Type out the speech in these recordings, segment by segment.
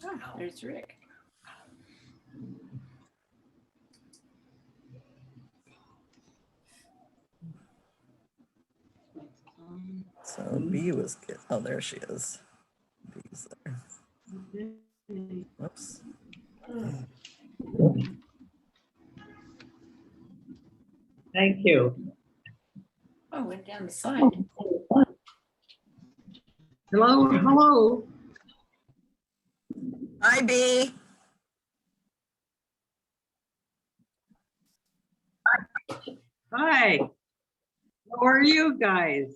Oh, there's Rick. So B was good. Oh, there she is. B's there. Whoops. Thank you. Oh, went down the side. Hello, hello. Hi, B. Hi. How are you guys?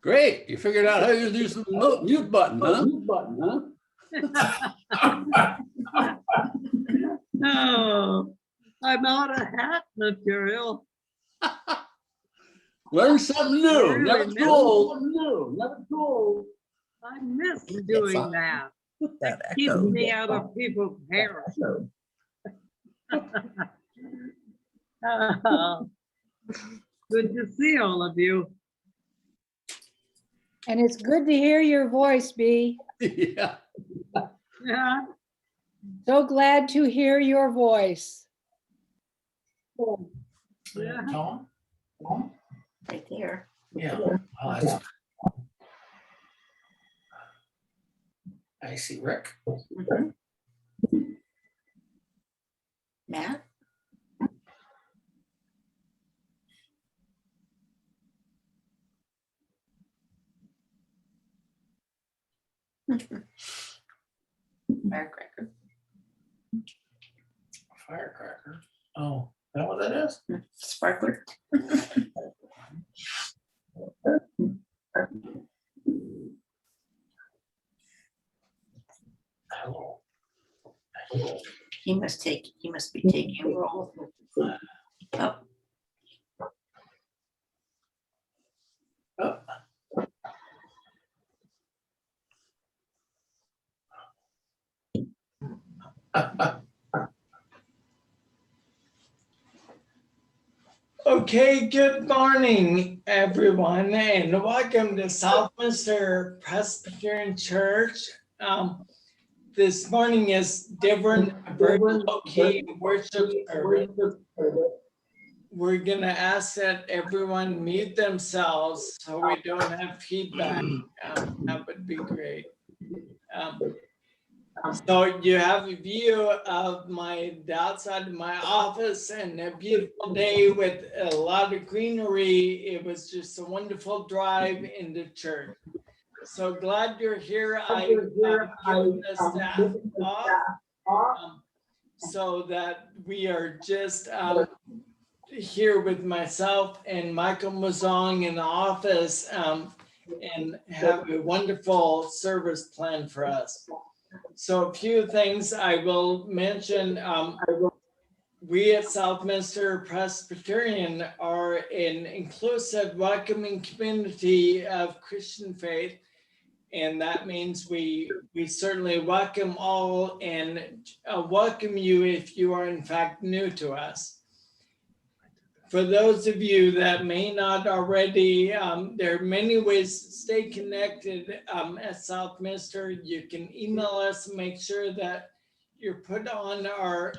Great. You figured out how to use the mute button, huh? No, I'm out of hat material. Learn something new. Never too old. I miss doing that. That Keeps echo. me out of people's hair. Good to see all of you. And it's good to hear your voice, B. Yeah. Yeah. So glad to hear your voice. Yeah. Tom? Right there. Yeah. Oh, that's- I see Rick. Mhm. Matt? Firecracker. Firecracker. Oh, is that what that is? Sparkler. Hello. He must be taking a roll. Oh, Oh, Okay, good morning, everyone, and welcome to Southminster Presbyterian Church. This morning is different, very low-key worship service. We're gonna ask that everyone mute themselves so we don't have feedback. That would be great. So you have a view of the outside of my office and a beautiful day with a lot of greenery. It was just a wonderful drive into church. So glad you're here. I given the staff off so that we are just here with myself and Michael Mazong in the office and have a wonderful service planned for us. So a few things I will mention. We at Southminster Presbyterian are an inclusive, welcoming community of Christian faith. And that means we certainly welcome all and welcome you if you are in fact new to us. For those of you that may not already, there are many ways to stay connected at Southminster. You can email us, make sure that you're put on our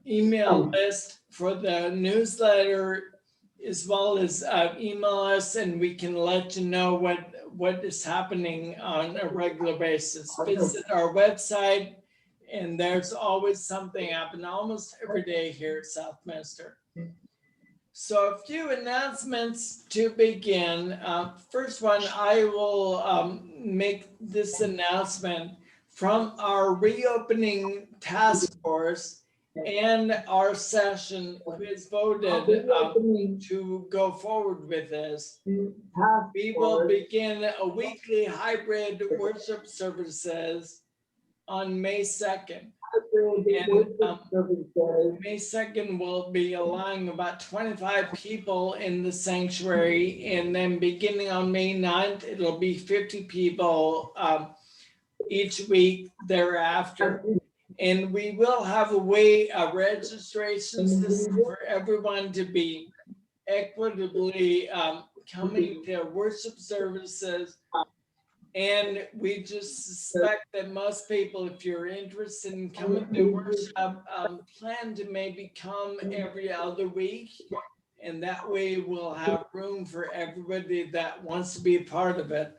email list for the newsletter, as well as email us and we can let you know what is happening on a regular basis. Visit our website and there's always something happening almost every day here at Southminster. So a few announcements to begin. First one, I will make this announcement from our reopening task force and our session who has voted to go forward with this. We will begin a weekly hybrid worship services on May 2nd. And May 2nd will be allowing about 25 people in the sanctuary. And then beginning on May 9th, it'll be 50 people each week thereafter. And we will have a way of registration system for everyone to be equitably coming to worship services. And we just suspect that most people, if you're interested in coming to worship, plan to maybe come every other week. And that way we'll have room for everybody that wants to be a part of it.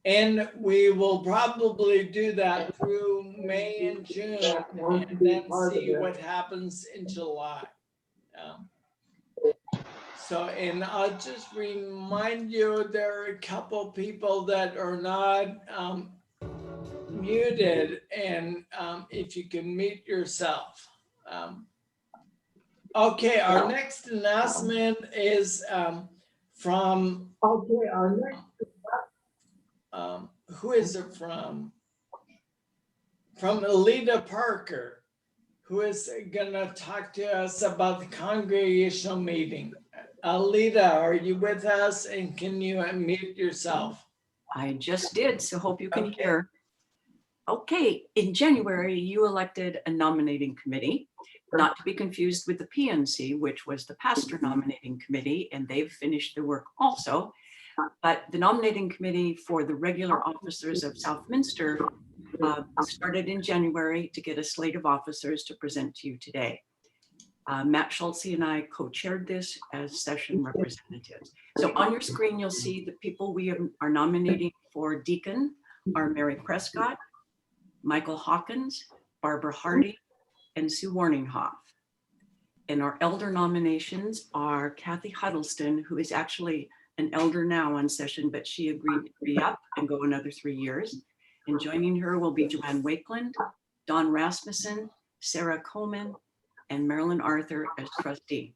And we will probably do that through May and June, and then see what happens in July. And I'll just remind you, there are a couple people that are not muted, and if you can mute yourself. Okay, our next announcement is from. Who is it from? From Alita Parker, who is gonna talk to us about the congregational meeting. Alita, are you with us, and can you unmute yourself? I just did, so hope you can hear. Okay, in January, you elected a nominating committee, not to be confused with the PNC, which was the pastor nominating committee, and they've finished their work also. But the nominating committee for the regular officers of Southminster started in January to get a slate of officers to present to you today. Matt Schultze and I co-chaired this as session representatives. So on your screen, you'll see the people we are nominating for deacon are Mary Prescott, Michael Hawkins, Barbara Hardy, and Sue Warninghoff. And our elder nominations are Kathy Huddleston, who is actually an elder now on session, but she agreed to re-up and go another 3 years. And joining her will be Joanne Wakeland, Don Rasmussen, Sarah Coleman, and Marilyn Arthur as trustee.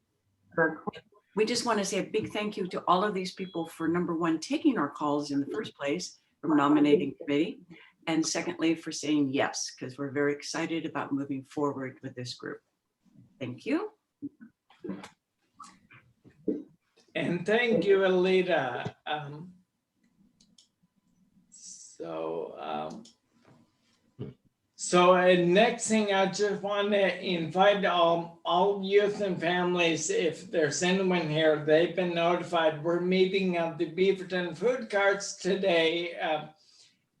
We just want to say a big thank you to all of these people for, number one, taking our calls in the first place from nominating committee, and secondly, for saying yes, because we're very excited about moving forward with this group. Thank you. And thank you, Alita. Next thing, I just want to invite all youth and families, if there's anyone here, they've been notified. We're meeting at the Beaverton Food Carts today at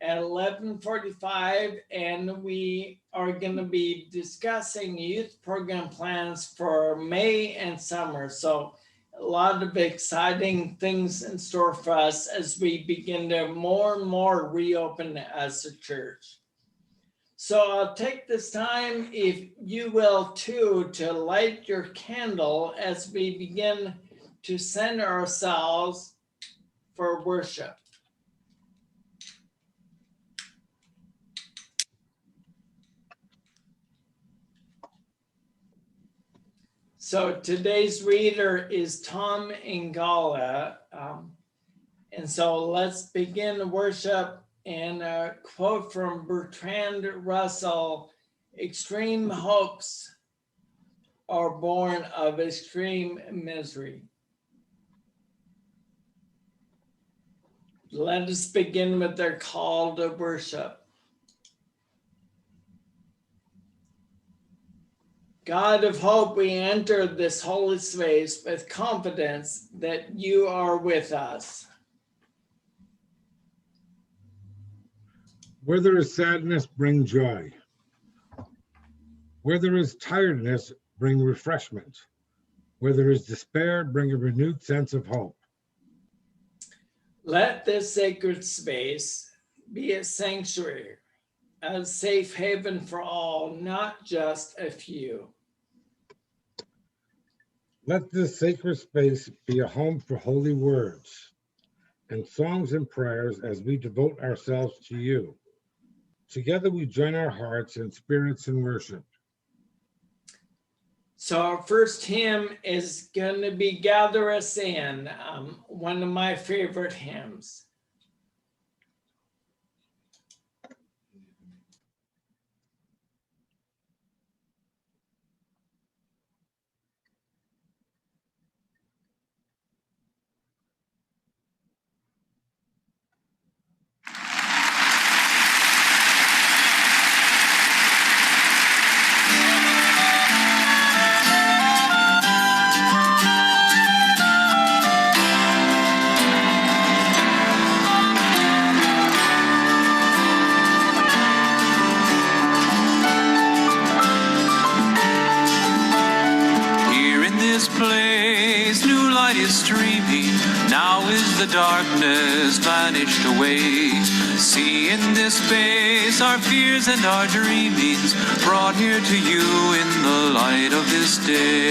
11:45, and we are going to be discussing youth program plans for May and summer. So a lot of exciting things in store for us as we begin to more and more reopen as a church. So I'll take this time, if you will too, to light your candle as we begin to center ourselves for worship. So today's reader is Tom Ingala. And so let's begin worship, and a quote from Bertrand Russell: extreme hopes are born of extreme misery. Let us begin with their call to worship. God of hope, we enter this holy space with confidence that you are with us. Where there is sadness, bring joy. Where there is tiredness, bring refreshment. Where there is despair, bring a renewed sense of hope. Let this sacred space be a sanctuary, a safe haven for all, not just a few. Let this sacred space be a home for holy words and songs and prayers as we devote ourselves to you. Together we join our hearts and spirits in worship. So our first hymn is going to be Gather Us In, one of my favorite hymns. dreaming, now is the darkness vanished away. See in this space our fears and our dreamings, brought here to you in the light of this day.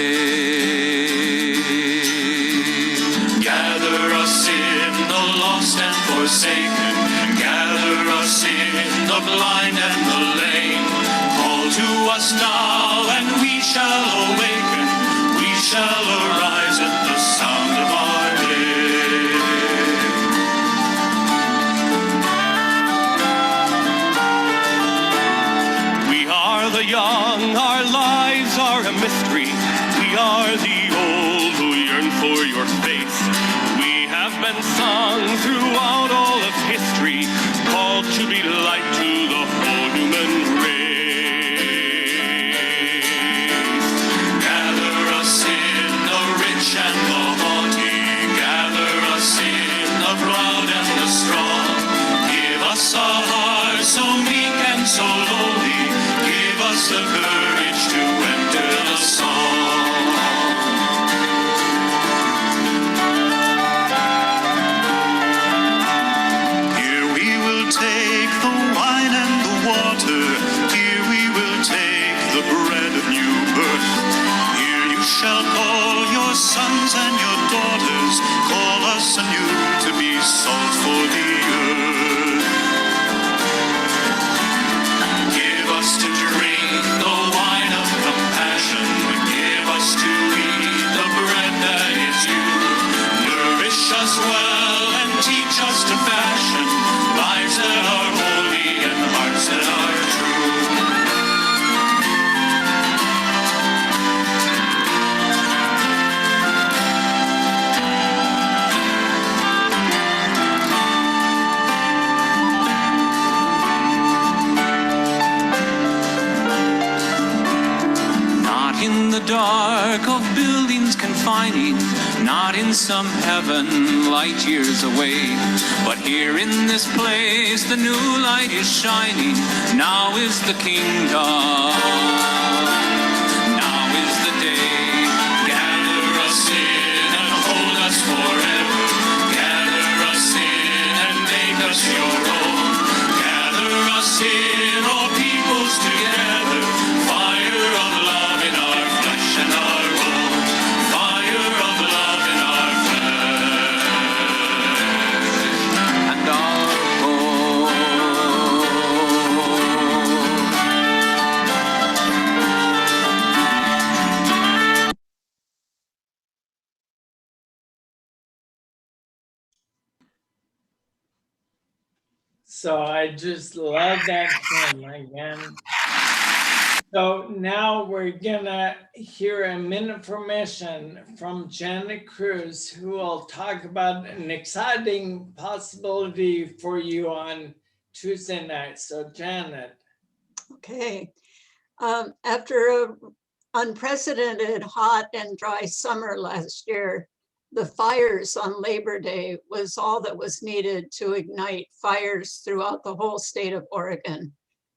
Gather us in the lost and forsaken, gather us in the blind and the lame. Call to us now and we shall awaken, we shall arise at the sound of our name. We are the young, our lives are a mystery. We are the old who yearn for your faith. We have been sung throughout all of history, called to be light to the whole human race. Gather us in the rich and the haughty, gather us in the proud and the strong. Give us a heart so meek and so lowly, give us the courage to enter the song. Take the wine and the water, here we will take the bread of new birth. Here you shall call your sons and your daughters, call us anew to be salt for the earth. Give us to drink the wine of compassion, give us to eat the bread that is you. Nourish us well and teach us to fashion lives that are holy and hearts that are true. Not in the dark of buildings confining, not in some heaven light years away, but here in this place the new light is shining. Now is the kingdom, now is the day. Gather us in and hold us forever, gather us in and make us your own. Gather us in, all peoples together, fire of love in our flesh and our bone, fire of love in our flesh and our So I just love that hymn again. So now we're gonna hear a minute formation from Janet Cruz, who will talk about an exciting possibility for you on Tuesday night. So Janet. Okay. After an unprecedented hot and dry summer last year, the fires on Labor Day was all that was needed to ignite fires throughout the whole state of Oregon.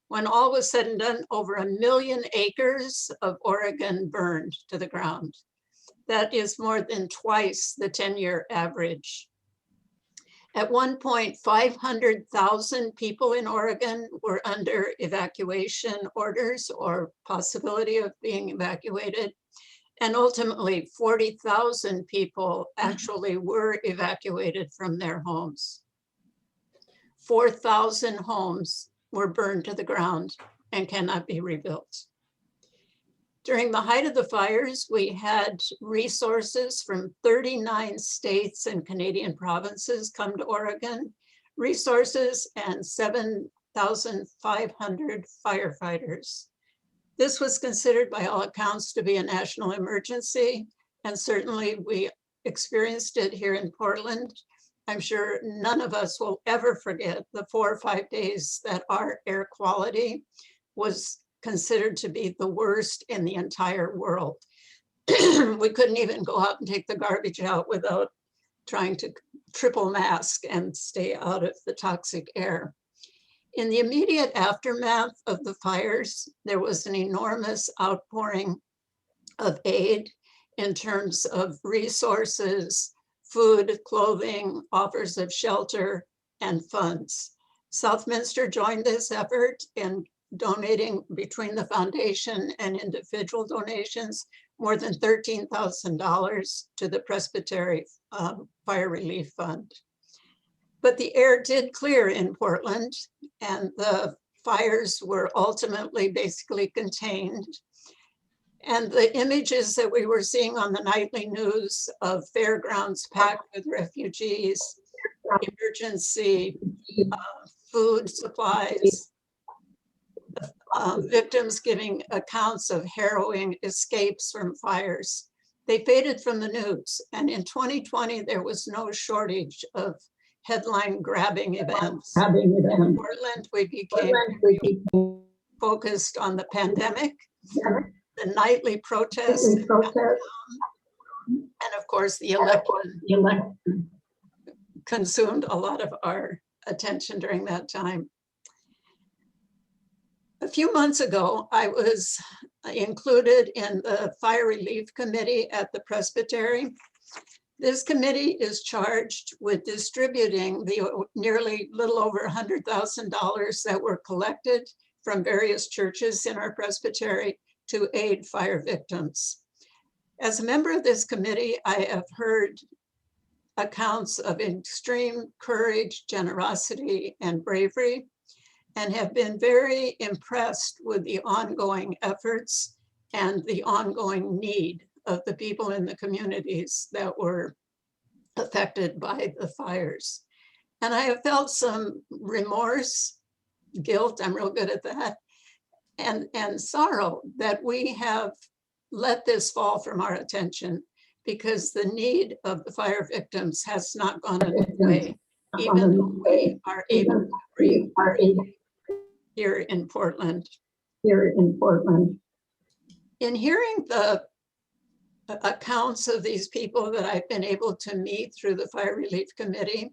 When all was said and done, over 1 million acres of Oregon burned to the ground. That is more than twice the 10-year average. At one point, 500,000 people in Oregon were under evacuation orders or possibility of being evacuated. And ultimately, 40,000 people actually were evacuated from their homes. 4,000 homes were burned to the ground and cannot be rebuilt. During the height of the fires, we had resources from 39 states and Canadian provinces come to Oregon, resources and 7,500 firefighters. This was considered by all accounts to be a national emergency, and certainly we experienced it here in Portland. I'm sure none of us will ever forget the 4 or 5 days that our air quality was considered to be the worst in the entire world. We couldn't even go out and take the garbage out without trying to triple mask and stay out of the toxic air. In the immediate aftermath of the fires, there was an enormous outpouring of aid in terms of resources, food, clothing, offers of shelter, and funds. Southminster joined this effort in donating between the foundation and individual donations more than $13,000 to the Presbytery Fire Relief Fund. But the air did clear in Portland, and the fires were ultimately basically contained. And the images that we were seeing on the nightly news of fairgrounds packed with refugees, emergency food supplies, victims giving accounts of harrowing escapes from fires, they faded from the news. And in 2020, there was no shortage of headline grabbing events. In Portland, we became focused on the pandemic, the nightly protests, and of course, the election consumed a lot of our attention during that time. A few months ago, I was included in the Fire Relief Committee at the Presbytery. This committee is charged with distributing the nearly little over $100,000 that were collected from various churches in our presbytery to aid fire victims. As a member of this committee, I have heard accounts of extreme courage, generosity, and bravery, and have been very impressed with the ongoing efforts and the ongoing need of the people in the communities that were affected by the fires. And I have felt some remorse, guilt, I'm real good at that, and sorrow that we have let this fall from our attention, because the need of the fire victims has not gone away, even though we are able to breathe here in Portland. In hearing the accounts of these people that I've been able to meet through the Fire Relief Committee,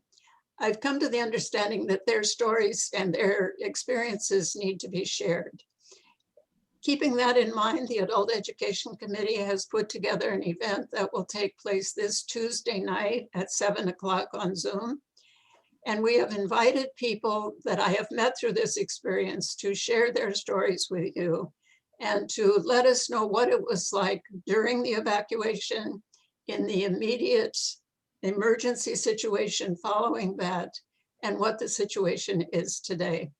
I've come to the understanding that their stories and their experiences need to be shared. Keeping that in mind, the Adult Education Committee has put together an event that will take place this Tuesday night at 7 o'clock on Zoom. And we have invited people that I have met through this experience to share their stories with you and to let us know what it was like during the evacuation, in the immediate emergency situation following that, and what the situation is today.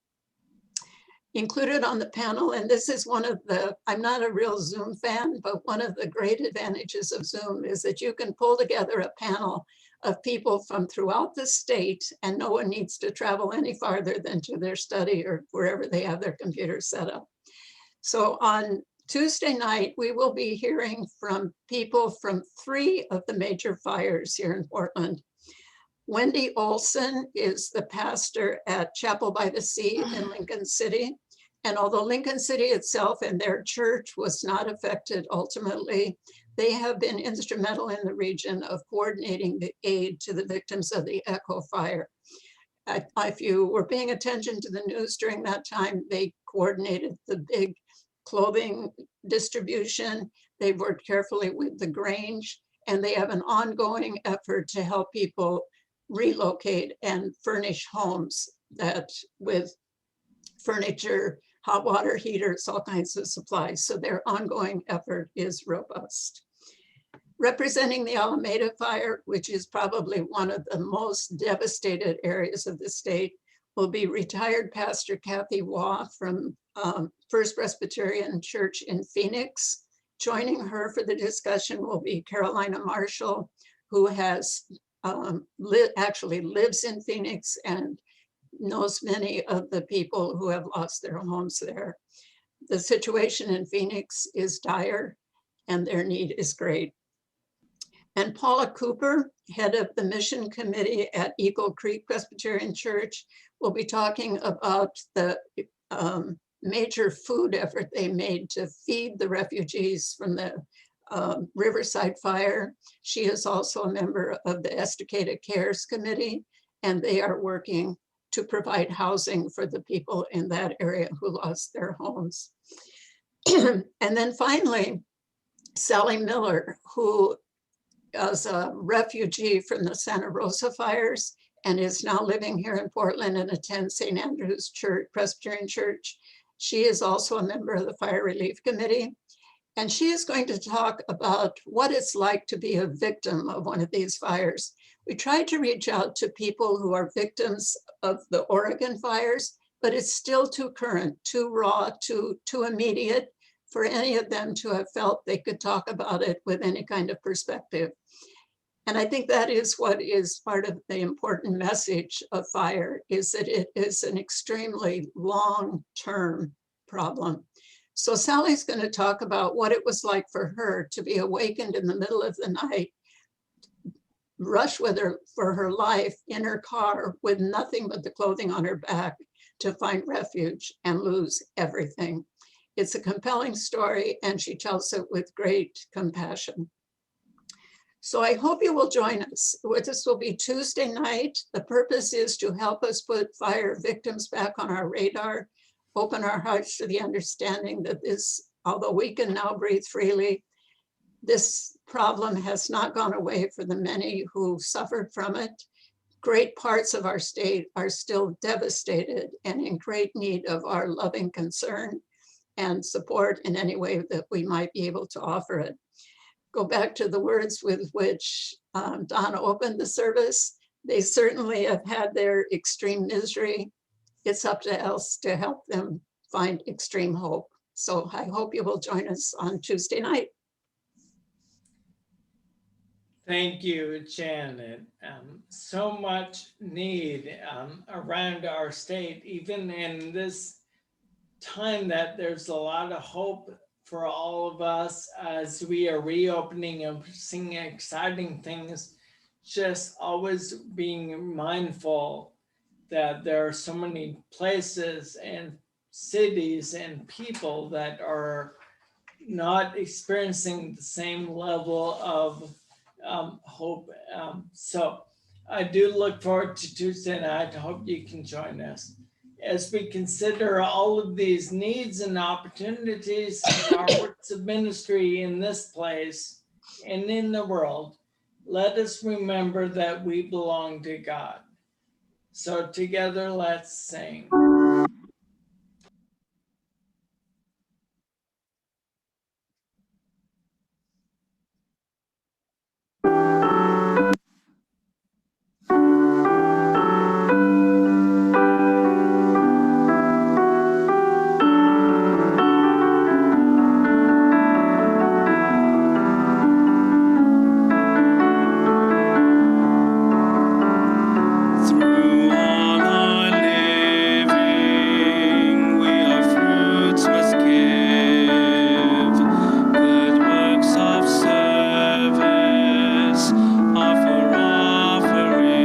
Included on the panel, and this is one of the, I'm not a real Zoom fan, but one of the great advantages of Zoom is that you can pull together a panel of people from throughout the state, and no one needs to travel any farther than to their study or wherever they have their computer set up. So on Tuesday night, we will be hearing from people from 3 of the major fires here in Portland. Wendy Olson is the pastor at Chapel by the Sea in Lincoln City. And although Lincoln City itself and their church was not affected ultimately, they have been instrumental in the region of coordinating the aid to the victims of the Echo Fire. If you were paying attention to the news during that time, they coordinated the big clothing distribution. They worked carefully with the Grange, and they have an ongoing effort to help people relocate and furnish homes that with furniture, hot water heaters, all kinds of supplies. So their ongoing effort is robust. Representing the Alameda Fire, which is probably one of the most devastated areas of the state, will be retired Pastor Kathy Waugh from First Presbyterian Church in Phoenix. Joining her for the discussion will be Carolina Marshall, who has actually lives in Phoenix and knows many of the people who have lost their homes there. The situation in Phoenix is dire and their need is great. And Paula Cooper, head of the mission committee at Eagle Creek Presbyterian Church, will be talking about the major food effort they made to feed the refugees from the Riverside Fire. She is also a member of the Estacada Cares Committee, and they are working to provide housing for the people in that area who lost their homes. And then finally, Sally Miller, who as a refugee from the Santa Rosa fires and is now living here in Portland and attends St. Andrew's Church, Presbyterian Church. She is also a member of the Fire Relief Committee. And she is going to talk about what it's like to be a victim of one of these fires. We tried to reach out to people who are victims of the Oregon fires, but it's still too current, too raw, too immediate for any of them to have felt they could talk about it with any kind of perspective. And I think that is what is part of the important message of fire, is that it is an extremely long-term problem. So Sally's going to talk about what it was like for her to be awakened in the middle of the night, rush with her for her life in her car with nothing but the clothing on her back to find refuge and lose everything. It's a compelling story, and she tells it with great compassion. So I hope you will join us. This will be Tuesday night. The purpose is to help us put fire victims back on our radar, open our hearts to the understanding that this, although we can now breathe freely, this problem has not gone away for the many who suffered from it. Great parts of our state are still devastated and in great need of our loving concern and support in any way that we might be able to offer it. Go back to the words with which Donna opened the service. They certainly have had their extreme misery. It's up to us to help them find extreme hope. So I hope you will join us on Tuesday night. Thank you, Janet. So much need around our state, even in this time that there's a lot of hope for all of us as we are reopening and seeing exciting things, just always being mindful that there are so many places and cities and people that are not experiencing the same level of hope. So I do look forward to Tuesday night. I hope you can join us as we consider all of these needs and opportunities in our works of ministry in this place and in the world. Let us remember that we belong to God. So together, let's sing. Through all our living, we our fruits must give. Good works of service, offer offering.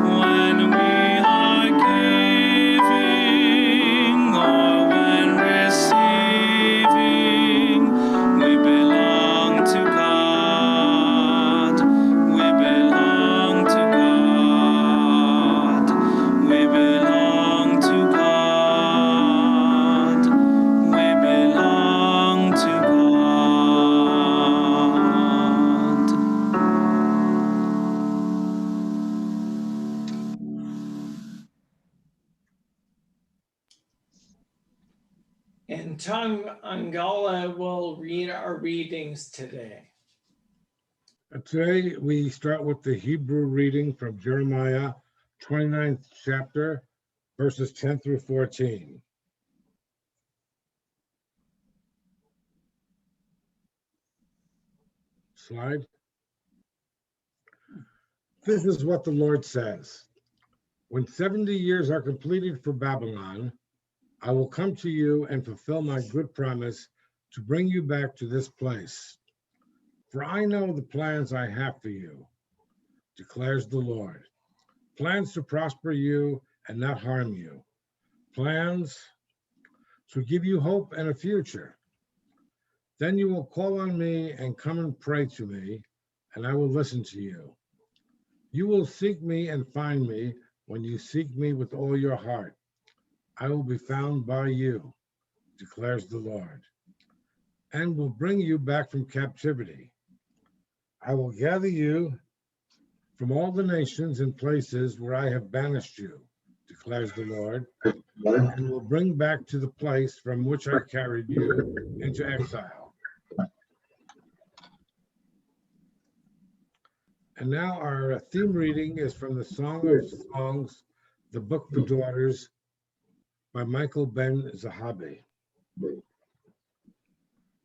When we are giving or when receiving, we belong to God. We belong to God. We belong to God. We belong to God. And Tongue Angala will read our readings today. Today, we start with the Hebrew reading from Jeremiah 29th chapter, verses 10 through 14. Slide. This is what the Lord says. When 70 years are completed for Babylon, I will come to you and fulfill my good promise to bring you back to this place. For I know the plans I have for you, declares the Lord. Plans to prosper you and not harm you. Plans to give you hope and a future. Then you will call on me and come and pray to me, and I will listen to you. You will seek me and find me when you seek me with all your heart. I will be found by you, declares the Lord, and will bring you back from captivity. I will gather you from all the nations and places where I have banished you, declares the Lord, and will bring back to the place from which I carried you into exile. And now our theme reading is from the Song of Songs, the Book for Daughters by Michael Ben Zahabi.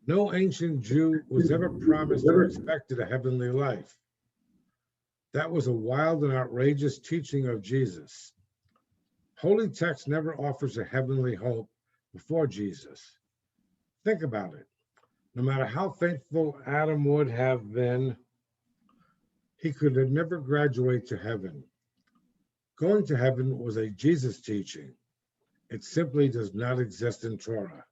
No ancient Jew was ever promised or expected a heavenly life. That was a wild and outrageous teaching of Jesus. Holy text never offers a heavenly hope before Jesus. Think about it. No matter how faithful Adam would have been, he could have never graduate to heaven. Going to heaven was a Jesus teaching. It simply does not exist in Torah.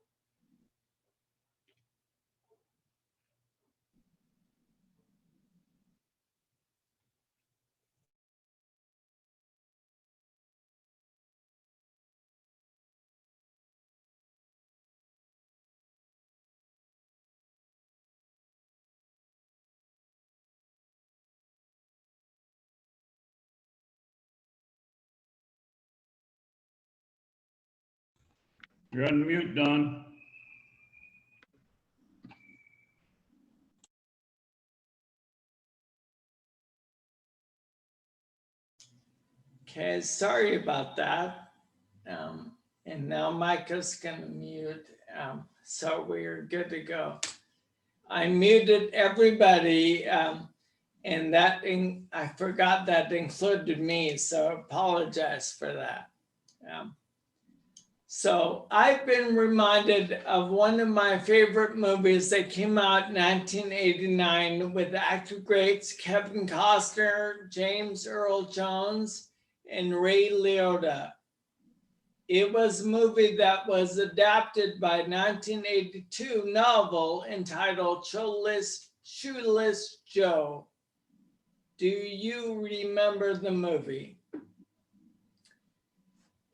You're on mute, Don. Okay, sorry about that. And now Micah's gonna mute, so we're good to go. I muted everybody, and I forgot that included me, so apologize for that. So I've been reminded of one of my favorite movies that came out in 1989 with actor greats Kevin Costner, James Earl Jones, and Ray Liotta. It was a movie that was adapted by a 1982 novel entitled Shoeless Joe. Do you remember the movie?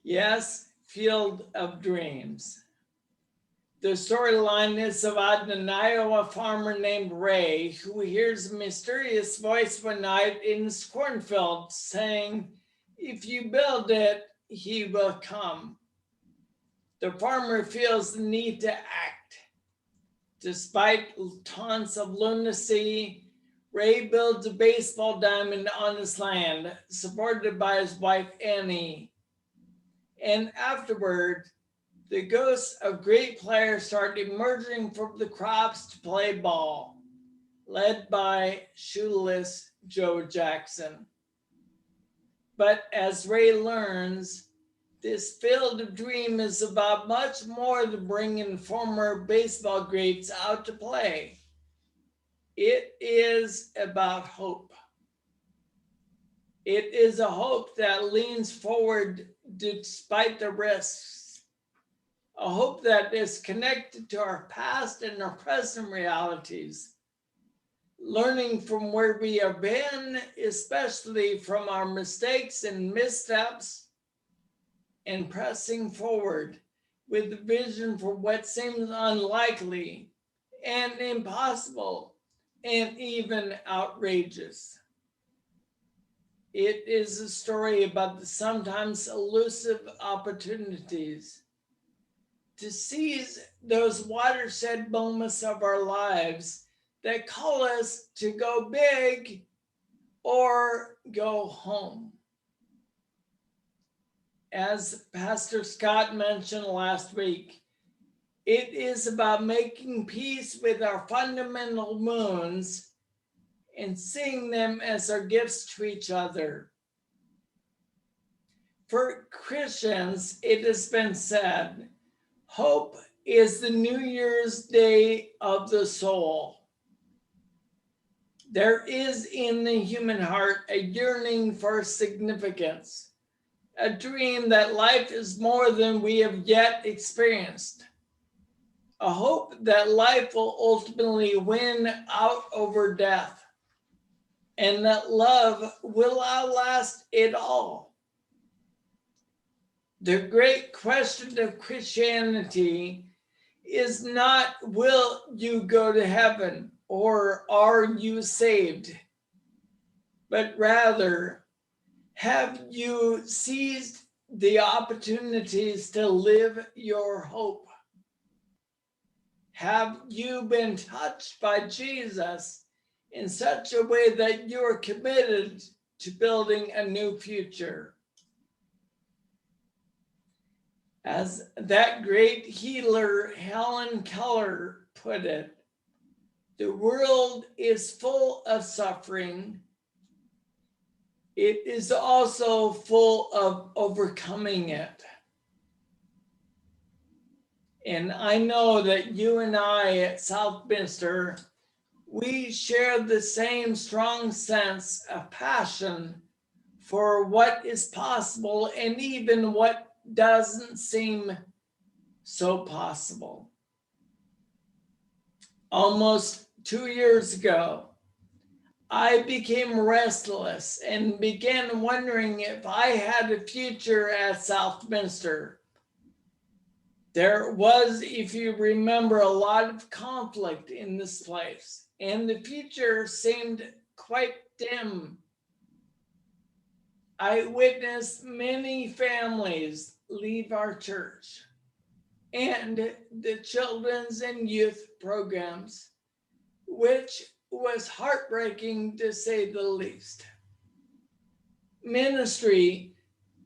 Yes, Field of Dreams. The storyline is about an Iowa farmer named Ray who hears a mysterious voice one night in his cornfield saying, "If you build it, he will come." The farmer feels the need to act. Despite taunts of lunacy, Ray builds a baseball diamond on his land, supported by his wife, Annie. And afterward, the ghosts of great players start emerging from the crops to play ball, led by Shoeless Joe Jackson. But as Ray learns, this Field of Dream is about much more than bringing former baseball greats out to play. It is about hope. It is a hope that leans forward despite the risks. A hope that is connected to our past and our present realities. Learning from where we have been, especially from our mistakes and missteps, and pressing forward with a vision for what seems unlikely and impossible and even outrageous. It is a story about the sometimes elusive opportunities to seize those watershed moments of our lives that call us to go big or go home. As Pastor Scott mentioned last week, it is about making peace with our fundamental wounds and seeing them as our gifts to each other. For Christians, it has been said, hope is the New Year's Day of the soul. There is in the human heart a yearning for significance, a dream that life is more than we have yet experienced, a hope that life will ultimately win out over death, and that love will outlast it all. The great question of Christianity is not, will you go to heaven? or are you saved? But rather, have you seized the opportunities to live your hope? Have you been touched by Jesus in such a way that you're committed to building a new future? As that great healer Helen Keller put it, the world is full of suffering. It is also full of overcoming it. And I know that you and I at Southminster, we share the same strong sense of passion for what is possible and even what doesn't seem so possible. Almost 2 years ago, I became restless and began wondering if I had a future at Southminster. There was, if you remember, a lot of conflict in this place, and the future seemed quite dim. I witnessed many families leave our church and the children's and youth programs, which was heartbreaking to say the least. Ministry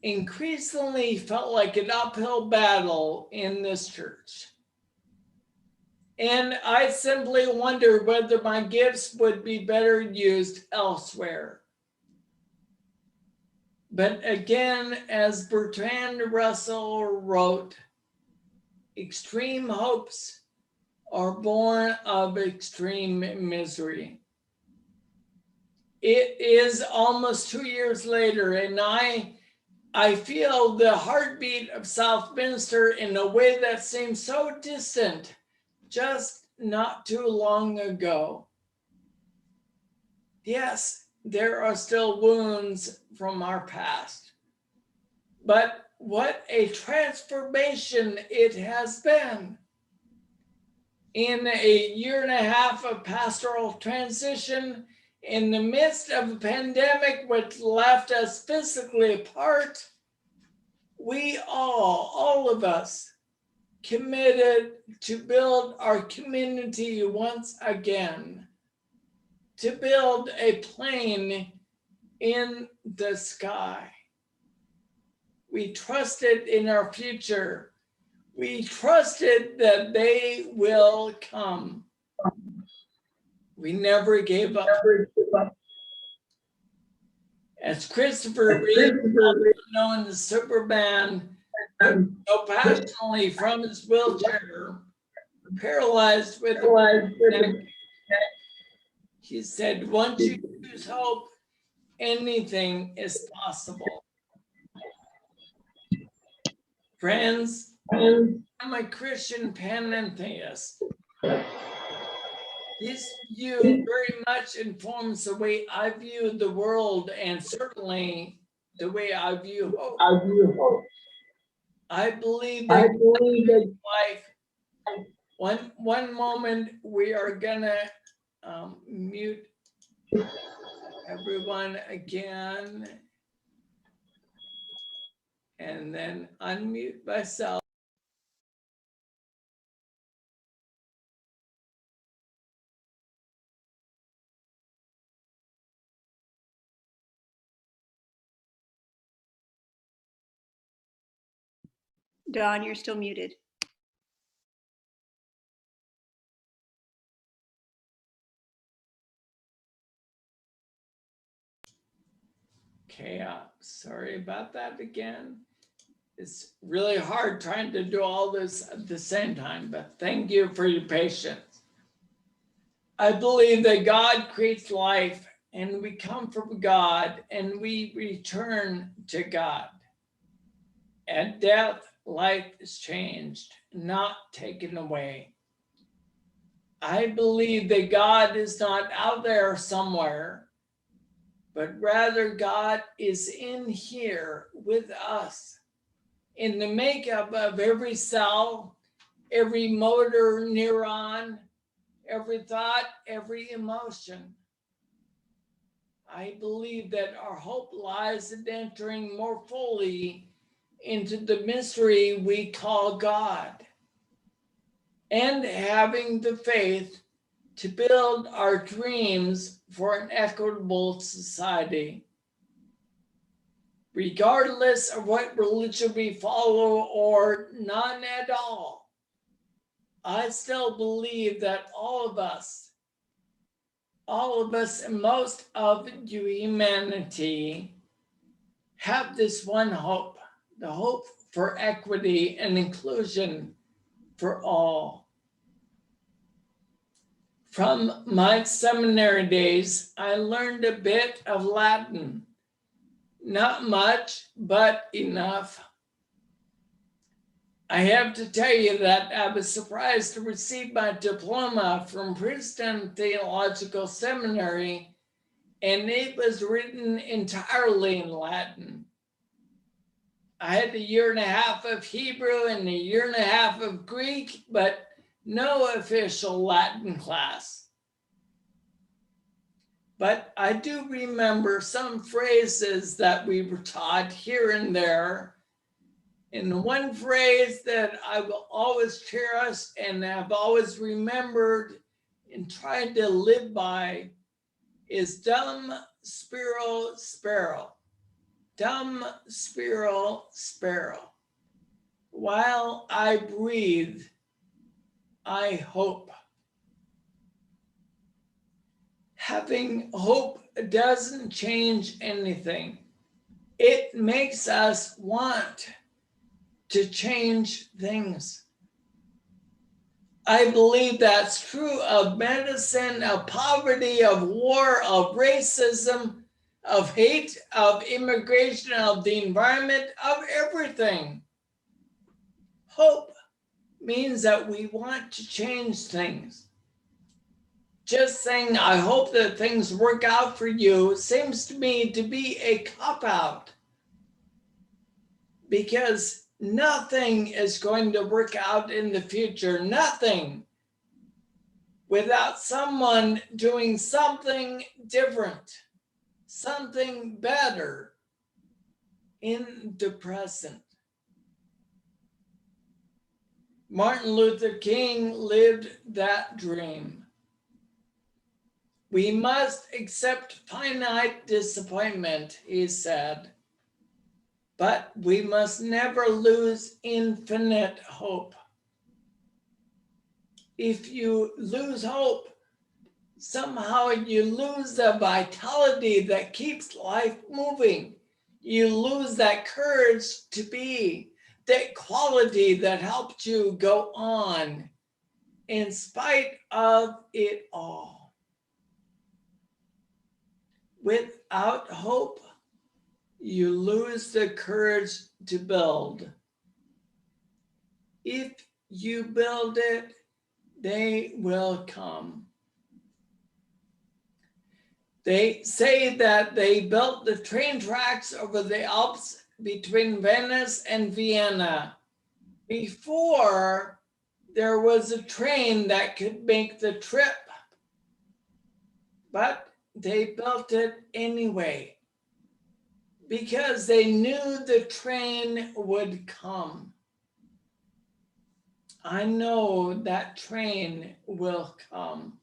increasingly felt like an uphill battle in this church. And I simply wondered whether my gifts would be better used elsewhere. But again, as Bertrand Russell wrote, extreme hopes are born of extreme misery. It is almost 2 years later, and I feel the heartbeat of Southminster in a way that seems so distant just not too long ago. Yes, there are still wounds from our past, but what a transformation it has been. In a year and a half of pastoral transition, in the midst of a pandemic which left us physically apart, we all of us, committed to build our community once again, to build a plane in the sky. We trusted in our future. We trusted that they will come. We never gave up. As Christopher Reeve, known as Superman, so passionately from his wheelchair, paralyzed with a neck, he said, once you choose hope, anything is possible. Friends, I'm a Christian panentheist. This view very much informs the way I view the world and certainly the way I view hope. I believe that life, one moment we are gonna mute everyone again and then unmute myself. Dawn, you're still muted. Okay, sorry about that again. It's really hard trying to do all this at the same time, but thank you for your patience. I believe that God creates life and we come from God and we return to God. At death, life is changed, not taken away. I believe that God is not out there somewhere, but rather God is in here with us, in the makeup of every cell, every motor neuron, every thought, every emotion. I believe that our hope lies in entering more fully into the mystery we call God and having the faith to build our dreams for an equitable society. Regardless of what religion we follow or none at all, I still believe that all of us and most of humanity have this one hope, the hope for equity and inclusion for all. From my seminary days, I learned a bit of Latin. Not much, but enough. I have to tell you that I was surprised to receive my diploma from Princeton Theological Seminary, and it was written entirely in Latin. I had a year and a half of Hebrew and a year and a half of Greek, but no official Latin class. But I do remember some phrases that we were taught here and there. And one phrase that I will always cherish and have always remembered and tried to live by is Dum Spiro, Spero. Dum Spiro, Spero. While I breathe, I hope. Having hope doesn't change anything. It makes us want to change things. I believe that's true of medicine, of poverty, of war, of racism, of hate, of immigration, of the environment, of everything. Hope means that we want to change things. Just saying, I hope that things work out for you seems to me to be a cop-out. Because nothing is going to work out in the future, nothing, without someone doing something different, something better in the present. Martin Luther King lived that dream. We must accept finite disappointment, he said, but we must never lose infinite hope. If you lose hope, somehow you lose the vitality that keeps life moving. You lose that courage to be, that quality that helped you go on in spite of it all. Without hope, you lose the courage to build. If you build it, they will come. They say that they built the train tracks over the Alps between Venice and Vienna before there was a train that could make the trip. But they built it anyway because they knew the train would come. I know that train will come.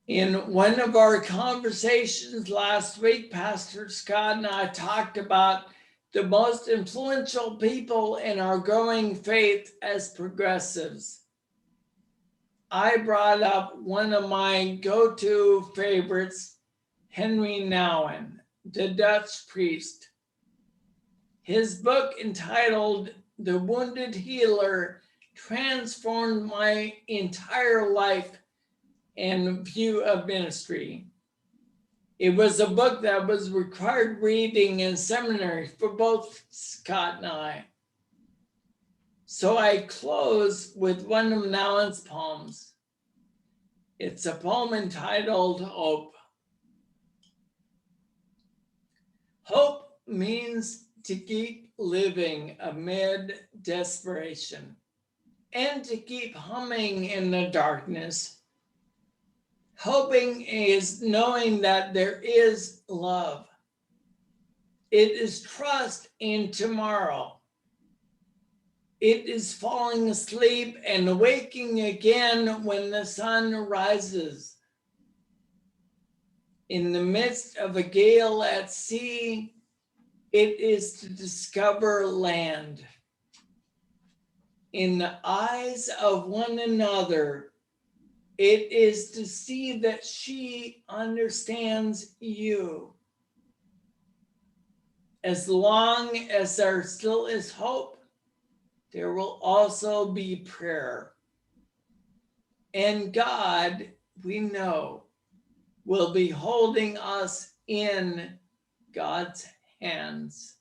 In one of our conversations last week, Pastor Scott and I talked about the most influential people in our growing faith as progressives. I brought up one of my go-to favorites, Henry Nouwen, the Dutch priest. His book entitled The Wounded Healer transformed my entire life and view of ministry. It was a book that was required reading in seminary for both Scott and I. So I close with one of Nouwen's poems. It's a poem entitled Hope. Hope means to keep living amid desperation. and to keep humming in the darkness. Hoping is knowing that there is love. It is trust in tomorrow. It is falling asleep and waking again when the sun rises. In the midst of a gale at sea, it is to discover land. In the eyes of one another, it is to see that she understands you. As long as there still is hope, there will also be prayer. And God, we know, will be holding us in God's hands.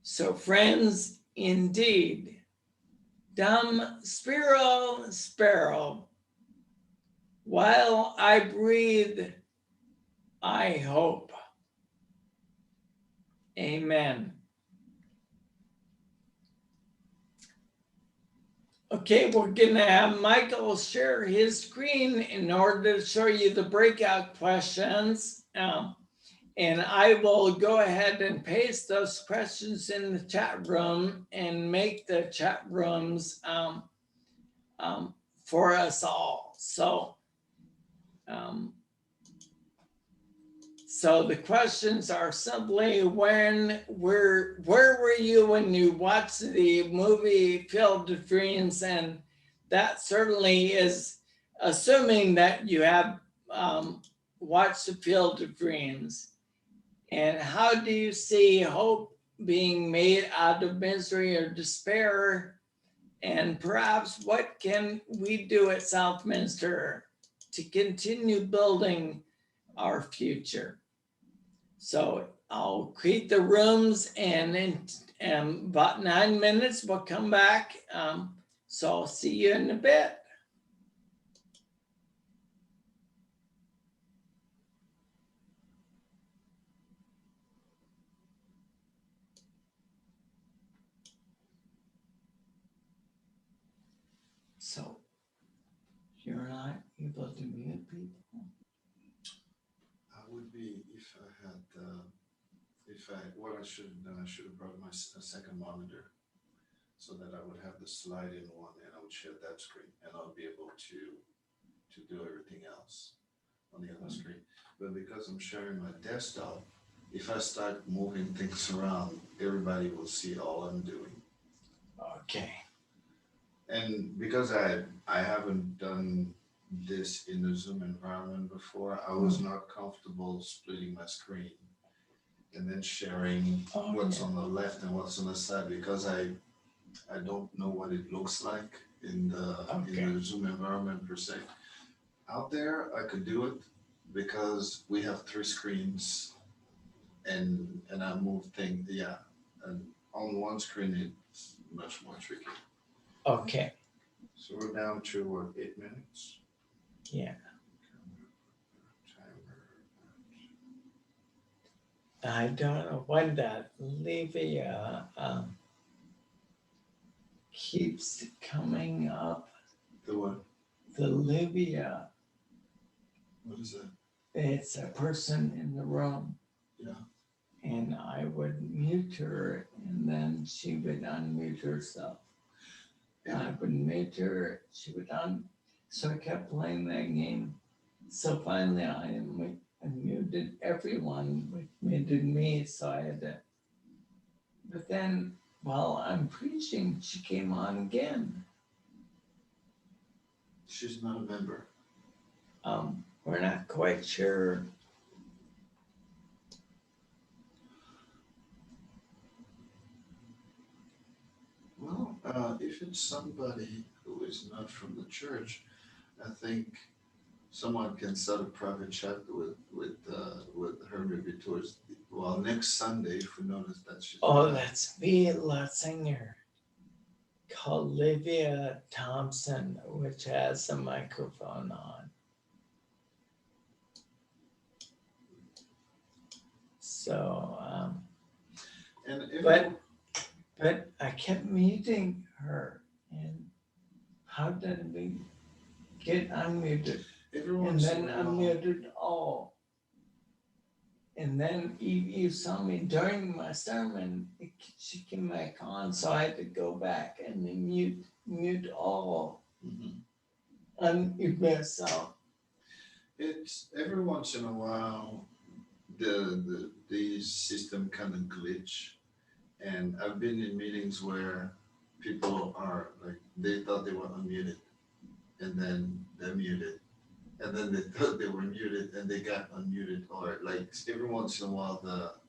So friends, indeed, Dum Spiro, Spero. While I breathe, I hope. Amen. Okay, we're gonna have Michael share his screen in order to show you the breakout questions. And I will go ahead and paste those questions in the chat room and make the chat rooms for us all. So the questions are simply where were you when you watched the movie Field of Dreams? And that certainly is assuming that you have watched the Field of Dreams. And how do you see hope being made out of misery or despair? And perhaps what can we do at Southminster to continue building our future? So I'll create the rooms, and in about 9 minutes, we'll come back. So I'll see you in a bit. So you're not able to mute people? I would be if I had, what I should have done, I should have brought my second monitor so that I would have the slide in one and I would share that screen and I'll be able to do everything else on the other screen. But because I'm sharing my desktop, if I start moving things around, everybody will see all I'm doing. Okay. And because I haven't done this in the Zoom environment before, I was not comfortable splitting my screen and then sharing what's on the left and what's on the side, because I don't know what it looks like in the Zoom environment per se. Out there, I could do it because we have 3 screens and I move things, and on one screen it's much more tricky. Okay. So we're down to 8 minutes. Yeah. I don't know when that Livia keeps coming up. The what? The Livia. What is that? It's a person in the room. Yeah. And I would mute her and then she would unmute herself. Yeah. I would mute her, she would so I kept playing that game. So finally I muted everyone, which muted me, so I had to. But then while I'm preaching, she came on again. She's not a member. We're not quite sure. Well, if it's somebody who is not from the church, I think someone can start a private chat with her maybe towards next Sunday if we notice that she's. Oh, that's Vila singer called Livia Thompson, which has a microphone on. So, And if but But I kept muting her, and how did we get unmuted? Every And once then in a while, unmuted all. And then you saw me during my sermon, she came back on, so I had to go back and then mute all, Mhm. unmute myself. It's every once in a while, the system kind of glitch. And I've been in meetings where people are like, they thought they were unmuted and then they're muted. And then they thought they were muted and they got unmuted, or like every once in a while but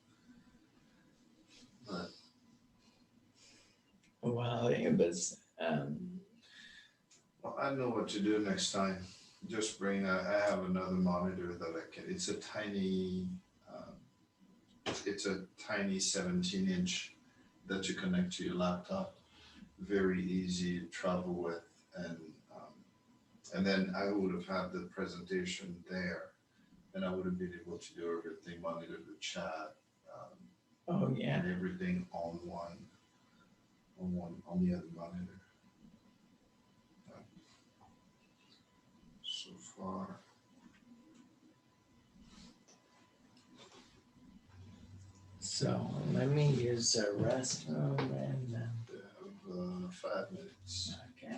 Well, it was, well, I know what to do next time. Just bring, I have another monitor that I can, it's a tiny, it's a tiny 17-inch that you connect to your laptop. Very easy to travel with, and then I would have had the presentation there, and I would have been able to do everything, monitor the chat, oh yeah. and everything on the other monitor. So far, So let me use the restroom and, we have 5 minutes. okay.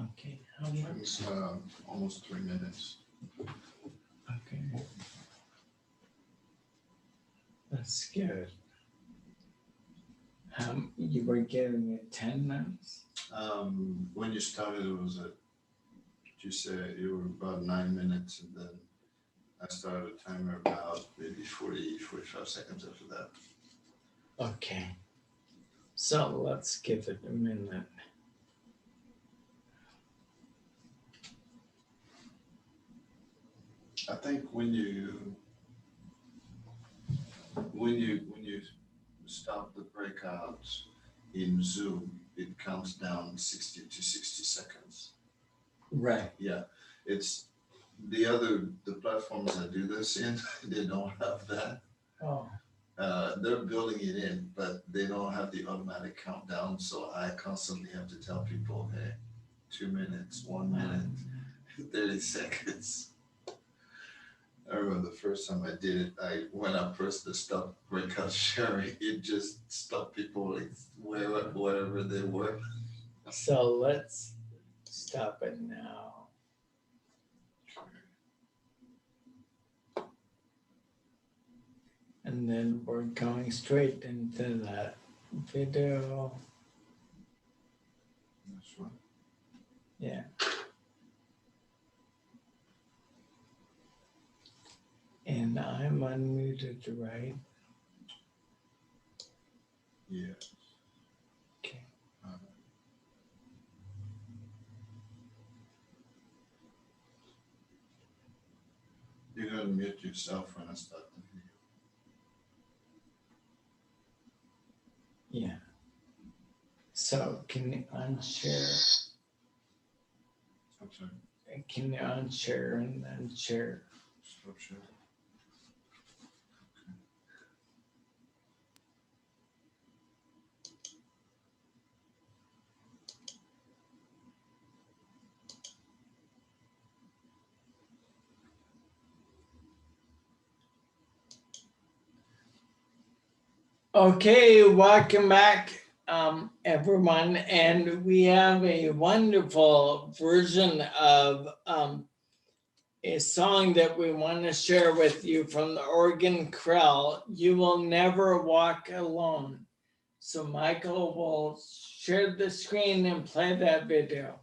Okay, how much? It's almost 3 minutes. Okay. That's good. You were giving it 10 minutes? When you started, it was you said you were about 9 minutes, and then I started a timer about maybe 45 seconds after that. Okay. So let's give it a minute. I think when you stop the breakouts in Zoom, it counts down 60 to 60 seconds. Right. Yeah, it's the platforms that do this in, they don't have that. Oh. They're building it in, but they don't have the automatic countdown. So I constantly have to tell people, hey, 2 minutes, 1 minute, 30 seconds. I remember the first time I did it, when I pressed the stop breakout sharing, it just stopped people like wherever they were. So let's stop it now. And then we're going straight into that video. That's right. Yeah. And I'm unmuted, right? Yes. Okay. You gotta mute yourself when I start the video. Yeah. So can you unshare? I'm sorry. Can you unshare and then share? Stop sharing. Okay, welcome back, everyone. And we have a wonderful version of a song that we want to share with you from the Oregon Chorale, You Will Never Walk Alone. So Michael will share the screen and play that video.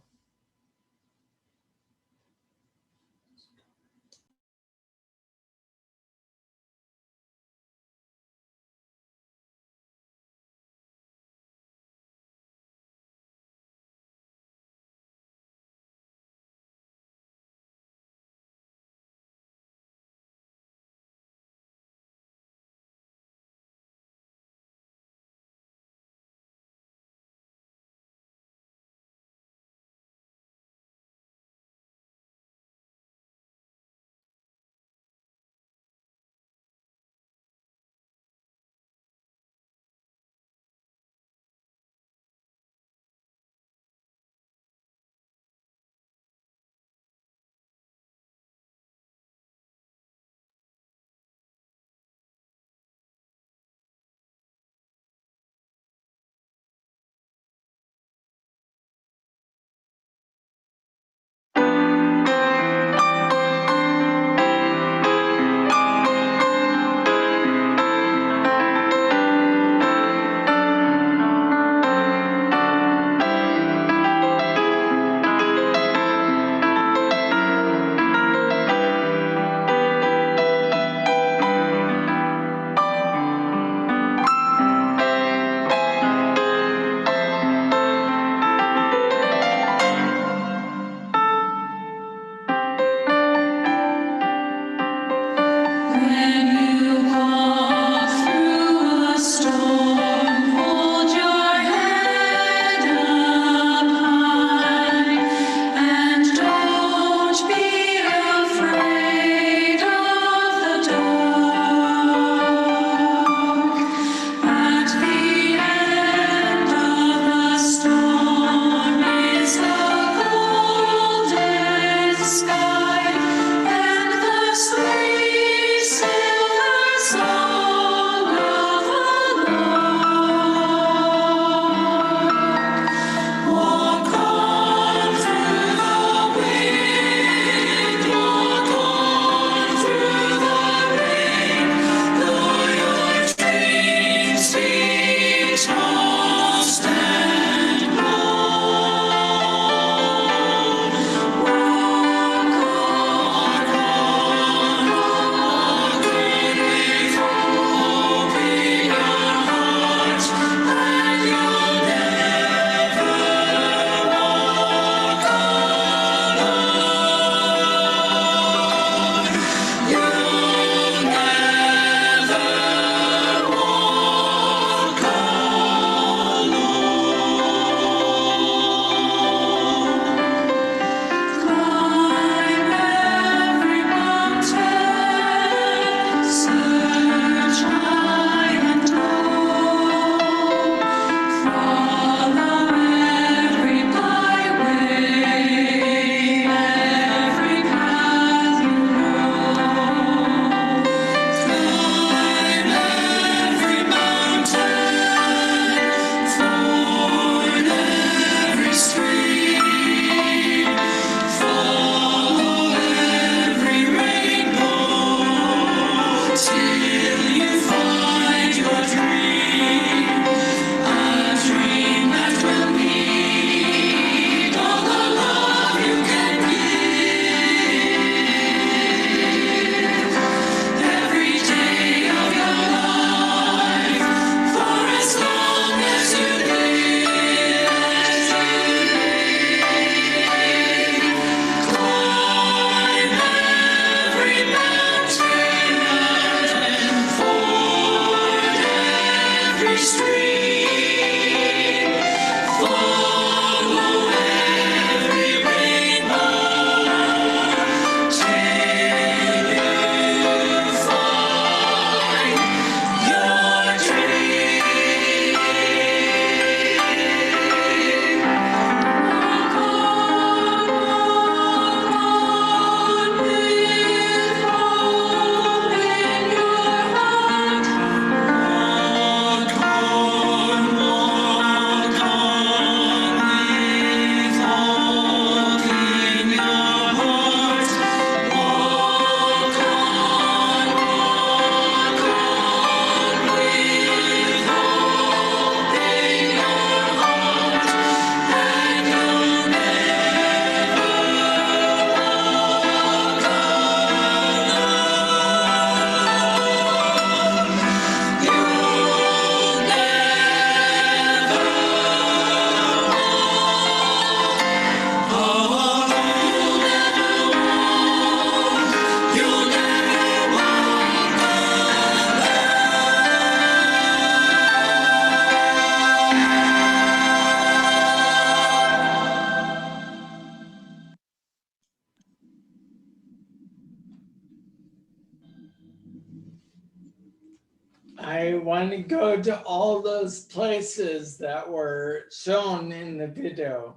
I want to go to all those places that were shown in the video.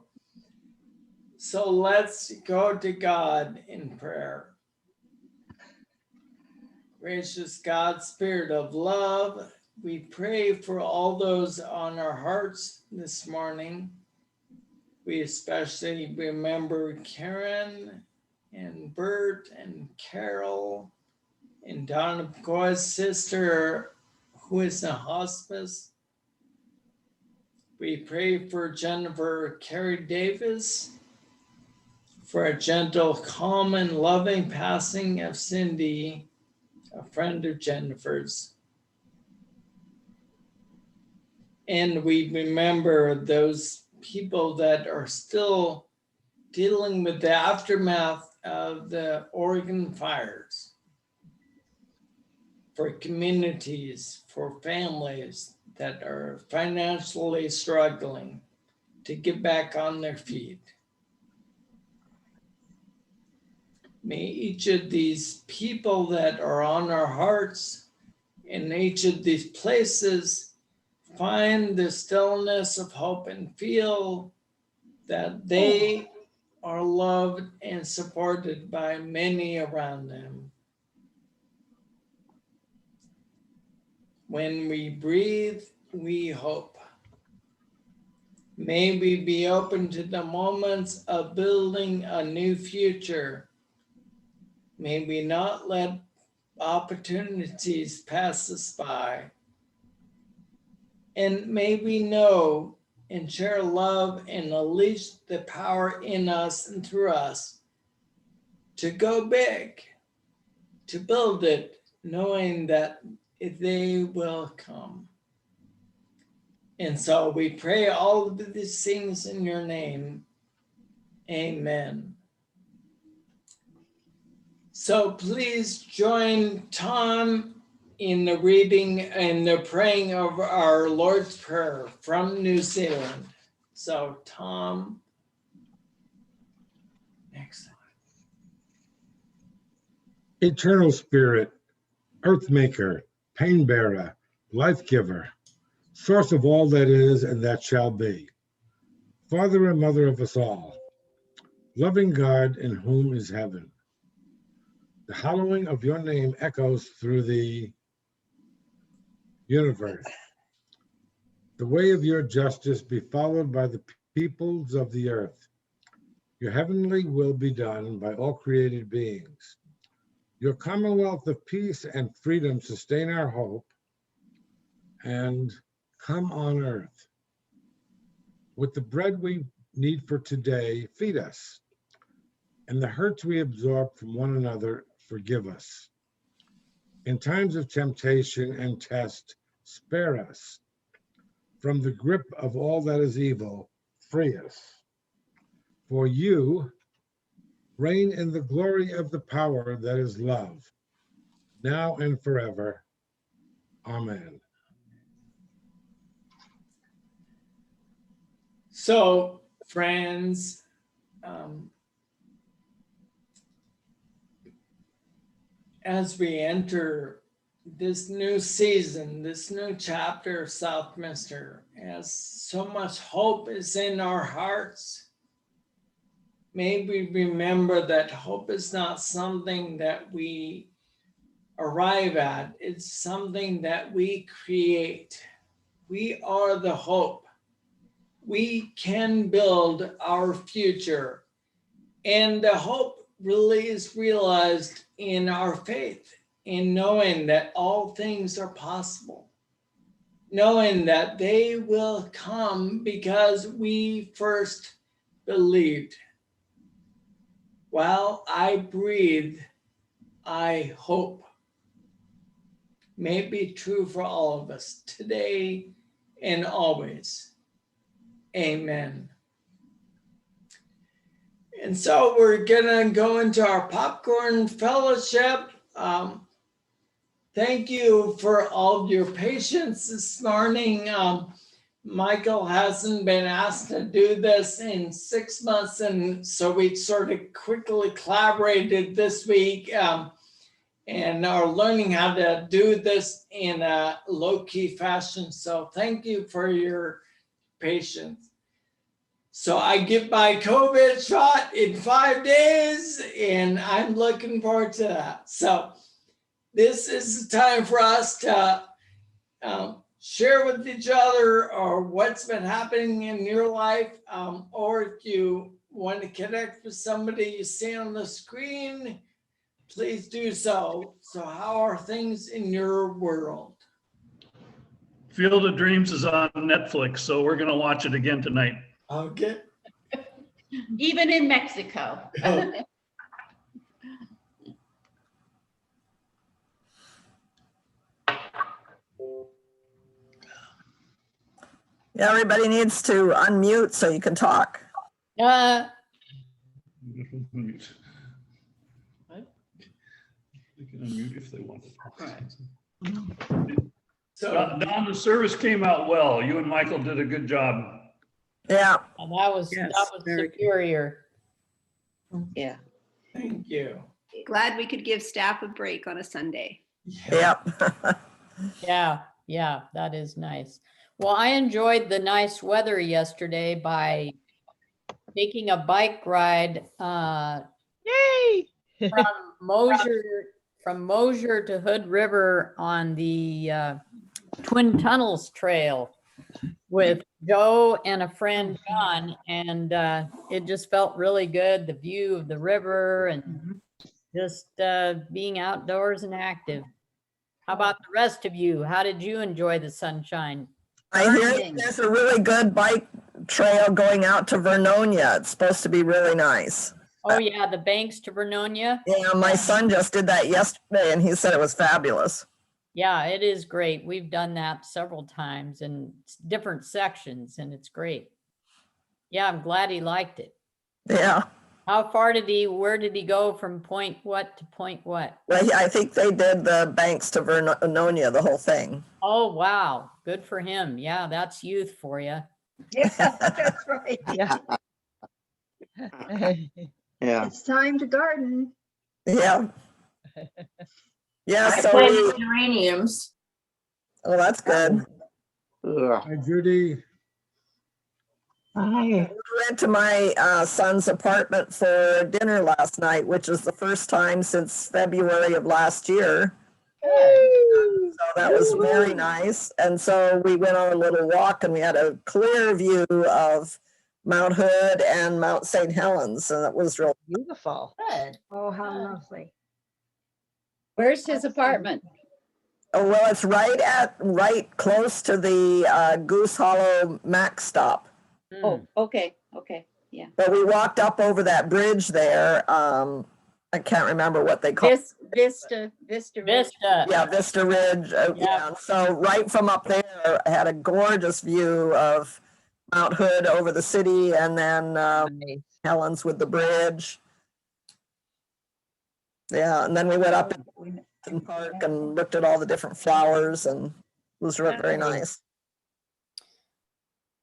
So let's go to God in prayer. Gracious God, Spirit of love, we pray for all those on our hearts this morning. We especially remember Karen and Bert and Carol and Donna McCoy's sister who is in hospice. We pray for Jennifer Carey Davis, for a gentle, calm, and loving passing of Cindy, a friend of Jennifer's. And we remember those people that are still dealing with the aftermath of the Oregon fires, for communities, for families that are financially struggling to get back on their feet. May each of these people that are on our hearts in each of these places find the stillness of hope and feel that they are loved and supported by many around them. When we breathe, we hope. May we be open to the moments of building a new future. May we not let opportunities pass us by. And may we know and share love and unleash the power in us and through us to go big, to build it, knowing that they will come. And so we pray all of these things in your name. Amen. So please join Tom in the reading and the praying of our Lord's Prayer from New Zealand. So Tom, next slide. Eternal Spirit, Earth Maker, Pain Bearer, Life Giver, Source of all that is and that shall be, Father and Mother of us all, loving God in whom is heaven. The hallowing of your name echoes through the universe. The way of your justice be followed by the peoples of the earth. Your heavenly will be done by all created beings. Your commonwealth of peace and freedom sustain our hope, and come on earth. With the bread we need for today, feed us, and the hurts we absorb from one another, forgive us. In times of temptation and test, spare us. From the grip of all that is evil, free us. For you reign in the glory of the power that is love, now and forever. Amen. So, friends, as we enter this new season, this new chapter of Southminster, as so much hope is in our hearts, may we remember that hope is not something that we arrive at, it's something that we create. We are the hope. We can build our future. And the hope really is realized in our faith, in knowing that all things are possible, knowing that they will come because we first believed. While I breathe, I hope. May it be true for all of us today and always. Amen. And so we're gonna go into our popcorn fellowship. Thank you for all of your patience this morning. Michael hasn't been asked to do this in 6 months, and so we sort of quickly collaborated this week. and are learning how to do this in a low-key fashion. So thank you for your patience. So I get my COVID shot in 5 days, and I'm looking forward to that. So this is the time for us to share with each other or what's been happening in your life, or if you want to connect with somebody you see on the screen, please do so. So how are things in your world? Field of Dreams is on Netflix, so we're gonna watch it again tonight. Okay. Even in Mexico. Oh. Yeah, everybody needs to unmute so you can talk. Uh, They can unmute if they want. So Don, the service came out well. You and Michael did a good job. Yeah, and that was superior. Yeah. thank you. Glad we could give staff a break on a Sunday. yep. Yeah, that is nice. Well, I enjoyed the nice weather yesterday by taking a bike ride Yay! from Mosier to Hood River on the Twin Tunnels Trail with Joe and a friend John, and it just felt really good. The view of the river and just being outdoors and active. How about the rest of you? How did you enjoy the sunshine? I hear there's a really good bike trail going out to Vernonia. It's supposed to be really nice. Oh yeah, the banks to Vernonia. Yeah, my son just did that yesterday and he said it was fabulous. Yeah, it is great. We've done that several times in different sections and it's great. Yeah, I'm glad he liked it. Yeah. How far where did he go from point what to point what? Well, I think they did the banks to Vernonia, the whole thing. Oh, wow. Good for him. Yeah, that's youth for you. Yeah, that's right. Yeah. Yeah. It's time to garden. Yeah. Yeah, I so planted geraniums. oh, that's good. Hi, Judy. Hi. We went to my son's apartment for dinner last night, which is the first time since February of last year. So that was very nice. And so we went on a little walk and we had a clear view of Mount Hood and Mount St. Helens. And it was real Beautiful. Good. Oh, how lovely. Where's his apartment? Oh, well, it's right close to the Goose Hollow Mac stop. Oh, okay, yeah. But we walked up over that bridge there. I can't remember what they call it. Vista. Yeah, Vista Ridge. Yeah. So right from up there, I had a gorgeous view of Mount Hood over the city, and then Nice. Helens with the bridge. Yeah, and then we went up in the park and looked at all the different flowers, and it was very nice.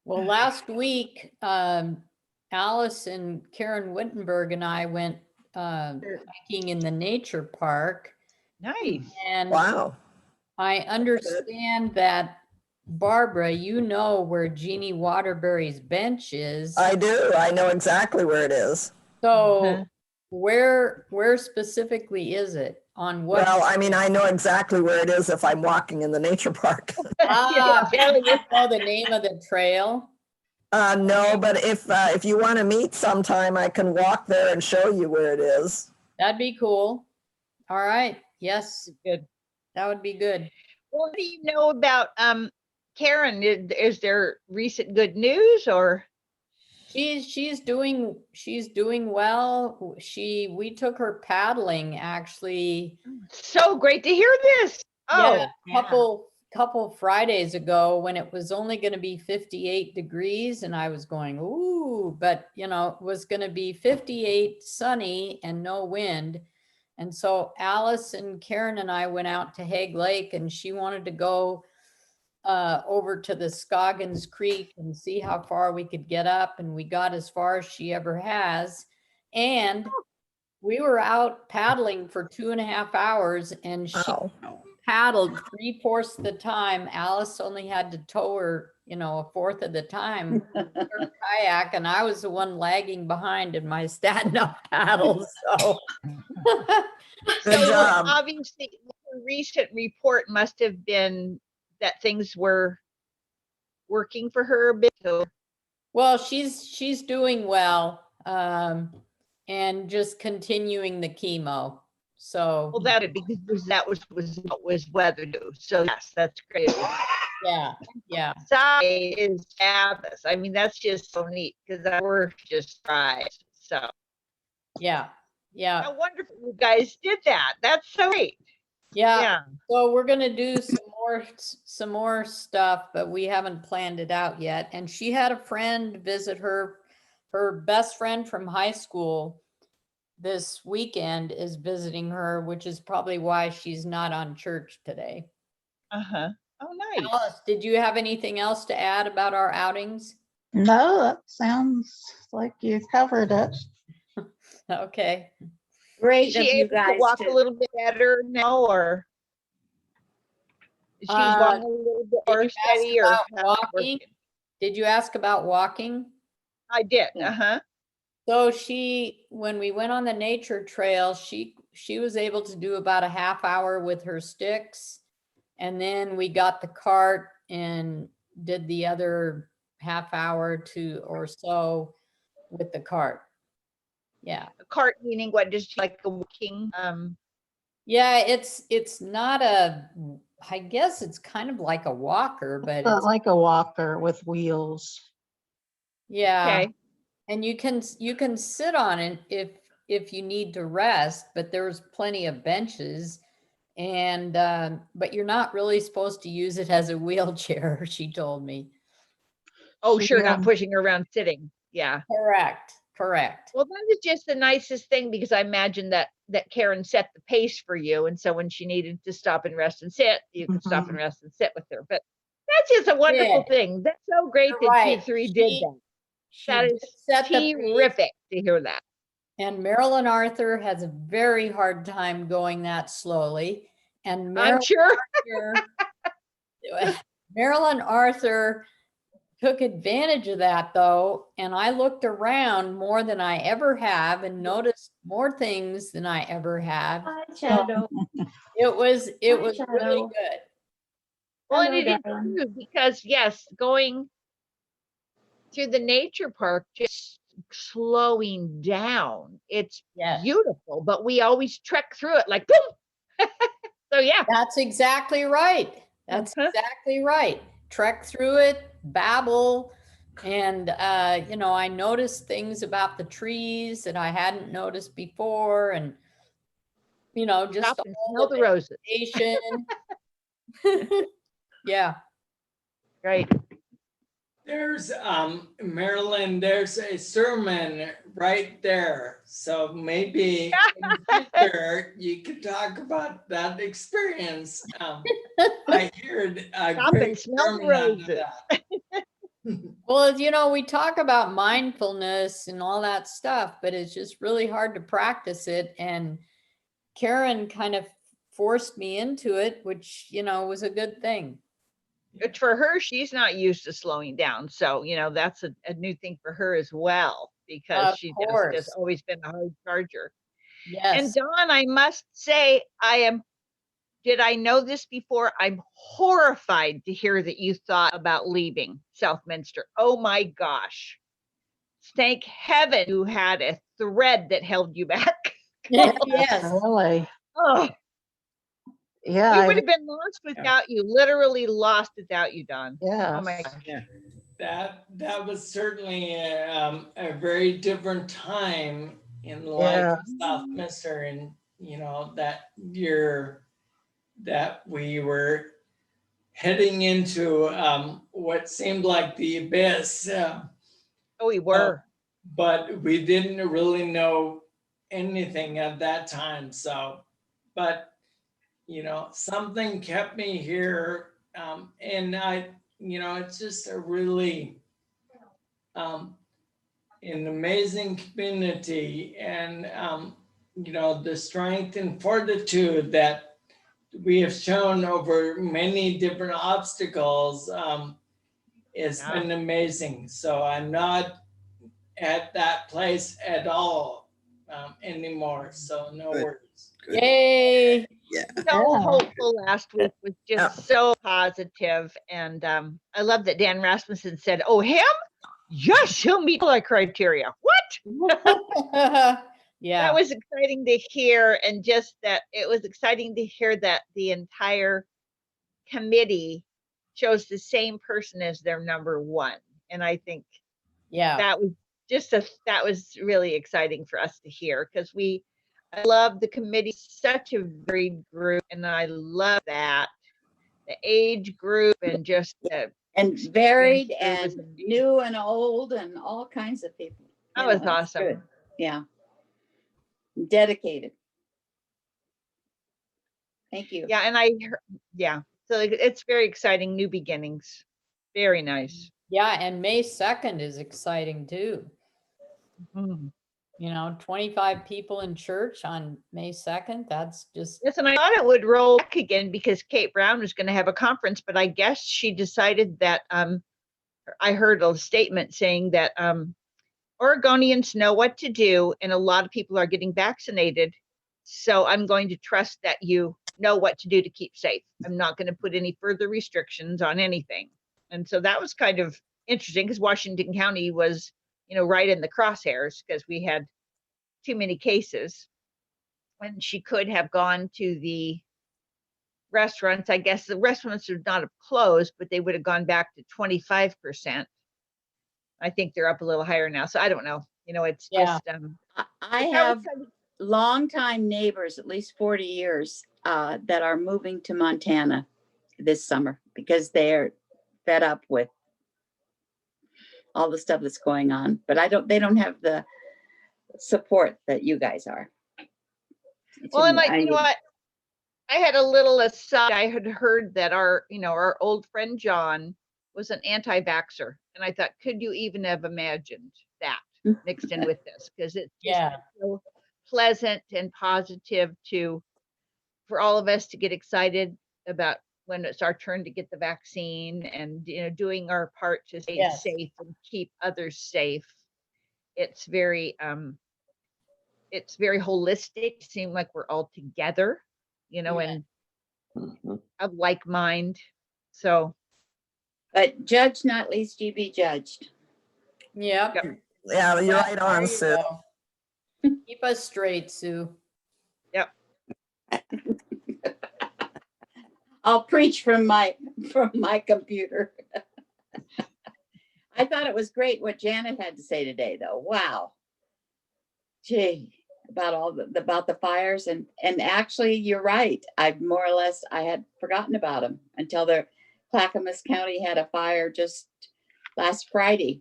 Well, last week, Alice and Karen Wittenberg and I went hiking in the nature park. Nice. And Wow. I understand that, Barbara, you know where Jeannie Waterbury's bench is. I do. I know exactly where it is. So where specifically is it? On what? Well, I mean, I know exactly where it is if I'm walking in the nature park. You know the name of the trail? No, but if you want to meet sometime, I can walk there and show you where it is. That'd be cool. All right. Yes. Good. That would be good. What do you know about Karen? Is there recent good news or? She's doing well. We took her paddling actually. So great to hear this. Oh, Yeah, couple Fridays ago when it was only going to be 58 degrees and I was going, ooh, but it was going to be 58 sunny and no wind. And so Alice and Karen and I went out to Hague Lake and she wanted to go over to the Scoggins Creek and see how far we could get up. And we got as far as she ever has. And we were out paddling for 2.5 hours, and she Wow. paddled 3/4 of the time. Alice only had to tow her, 1/4 of the time, her kayak, and I was the one lagging behind in my stand up paddle. So, Good So job. obviously, the recent report must have been that things were working for her a bit. So well, she's doing well, and just continuing the chemo. So, well, that because that was what was weather do. So yes, that's great. yeah. Side is fabulous. I mean, that's just so neat because that work just thrives. So Yeah. how wonderful you guys did that. That's so great. Yeah. So we're gonna do some more stuff, but we haven't planned it out yet. And she had a friend visit her. Her best friend from high school this weekend is visiting her, which is probably why she's not on church today. Uh-huh. Oh, nice. Alice, did you have anything else to add about our outings? No, that sounds like you covered it. Okay. Great Is of she you able to guys walk to. a little bit better now, or she's walking a little bit more steady, or about how's it walking? working? Did you ask about walking? I did. Yeah. Uh-huh. So when we went on the nature trail, she was able to do about a half hour with her sticks. And then we got the cart and did the other half hour or so with the cart. Yeah. A cart meaning what? Just like a walking. Yeah, it's not I guess it's kind of like a walker, but But it's, like a walker with wheels. yeah. Okay. And you can sit on it if you need to rest, but there's plenty of benches. And but you're not really supposed to use it as a wheelchair, she told me. Oh, sure, not Yeah. pushing her around, sitting. Yeah. Correct. Well, that is just the nicest thing because I imagine that Karen set the pace for you, and so when she needed to stop and rest and sit, you could stop and rest and sit with her. But that's just a wonderful thing. That's so great You're that you right. three did that. She That did is set the pace. terrific to hear that. And Marilyn Arthur has a very hard time going that slowly. And I'm sure. Marilyn Arthur took advantage of that though. And I looked around more than I ever have and noticed more things than I ever have. Hi, Shadow. It was really Shadow. good. Well, Hello, and it is darling. true because yes, going through the nature park, just slowing down, it's beautiful, but we always trek through it like boom. So yeah. That's exactly right. That's exactly right. Trek through it, babble. And, I noticed things about the trees that I hadn't noticed before. And, just Stop and smell the roses. Yeah. Right. There's Marilyn, there's a sermon right there. So maybe in the future you could talk about that experience. I heard a Stop great and smell the sermon out of roses. that. Well, we talk about mindfulness and all that stuff, but it's just really hard to practice it. And Karen kind of forced me into it, which, was a good thing. But for her, she's not used to slowing down. So, that's a new thing for her as well, because Of she course. just has always been a hard charger. Yes. And Dawn, I must say, did I know this before? I'm horrified to hear that you thought about leaving Southminster. Oh my gosh. Thank heaven you had a thread that held you back. Yes. Really. Oh, Yeah. we would have been lost without you, literally lost without you, Dawn. Yeah. Oh my gosh. That was certainly a very different time in the life of Southminster, and that year that we were heading into what seemed like the abyss. Oh, we were. But we didn't really know anything at that time. So, but something kept me here, and I, it's just a really an amazing community, and the strength and fortitude that we have shown over many different obstacles. It's been amazing. So I'm not at that place at all anymore. So no worries. Yay. So hopeful last week was just so positive. And I love that Dan Rasmussen said, oh, him? Yes, he'll meet all our criteria. What? Yeah. That was exciting to hear. And just that it was exciting to hear that the entire committee chose the same person as their number one. And I think that was that was really exciting for us to hear, because I love the committee, such a varied group, and I love that the age group and just the And varied group and was new and old and all kinds of people. That You was know, it's awesome. good. Yeah. Dedicated. Thank you. Yeah, and so it's very exciting, new beginnings. Very nice. Yeah, and May 2nd is exciting too. Mm-hmm. 25 people in church on May 2nd. That's just. Yes, and I thought it would roll back again because Kate Brown was going to have a conference, but I guess she decided that I heard a statement saying that Oregonians know what to do, and a lot of people are getting vaccinated. So I'm going to trust that you know what to do to keep safe. I'm not going to put any further restrictions on anything. And so that was kind of interesting, because Washington County was, right in the crosshairs because we had too many cases. And she could have gone to the restaurants. I guess the restaurants would not have closed, but they would have gone back to 25%. I think they're up a little higher now. So I don't know. It's just. I have longtime neighbors, at least 40 years, that are moving to Montana this summer because they're fed up with all the stuff that's going on. But they don't have the support that you guys are. Well, and you know what? I had a little aside. I had heard that our old friend John was an anti-vaxxer. And I thought, could you even have imagined that mixed in with this? Because it's just so pleasant and positive for all of us to get excited about when it's our turn to get the vaccine, and doing our part to stay safe and keep others safe. It's very holistic. It seems like we're all together, and of like mind. So, but judge not, least ye be judged. Yeah. Yeah, you're right on, Sue. Keep us straight, Sue. Yep. I'll preach from my computer. I thought it was great what Janet had to say today, though. Wow. Gee, about about the fires, and actually you're right. I had forgotten about them until Clackamas County had a fire just last Friday.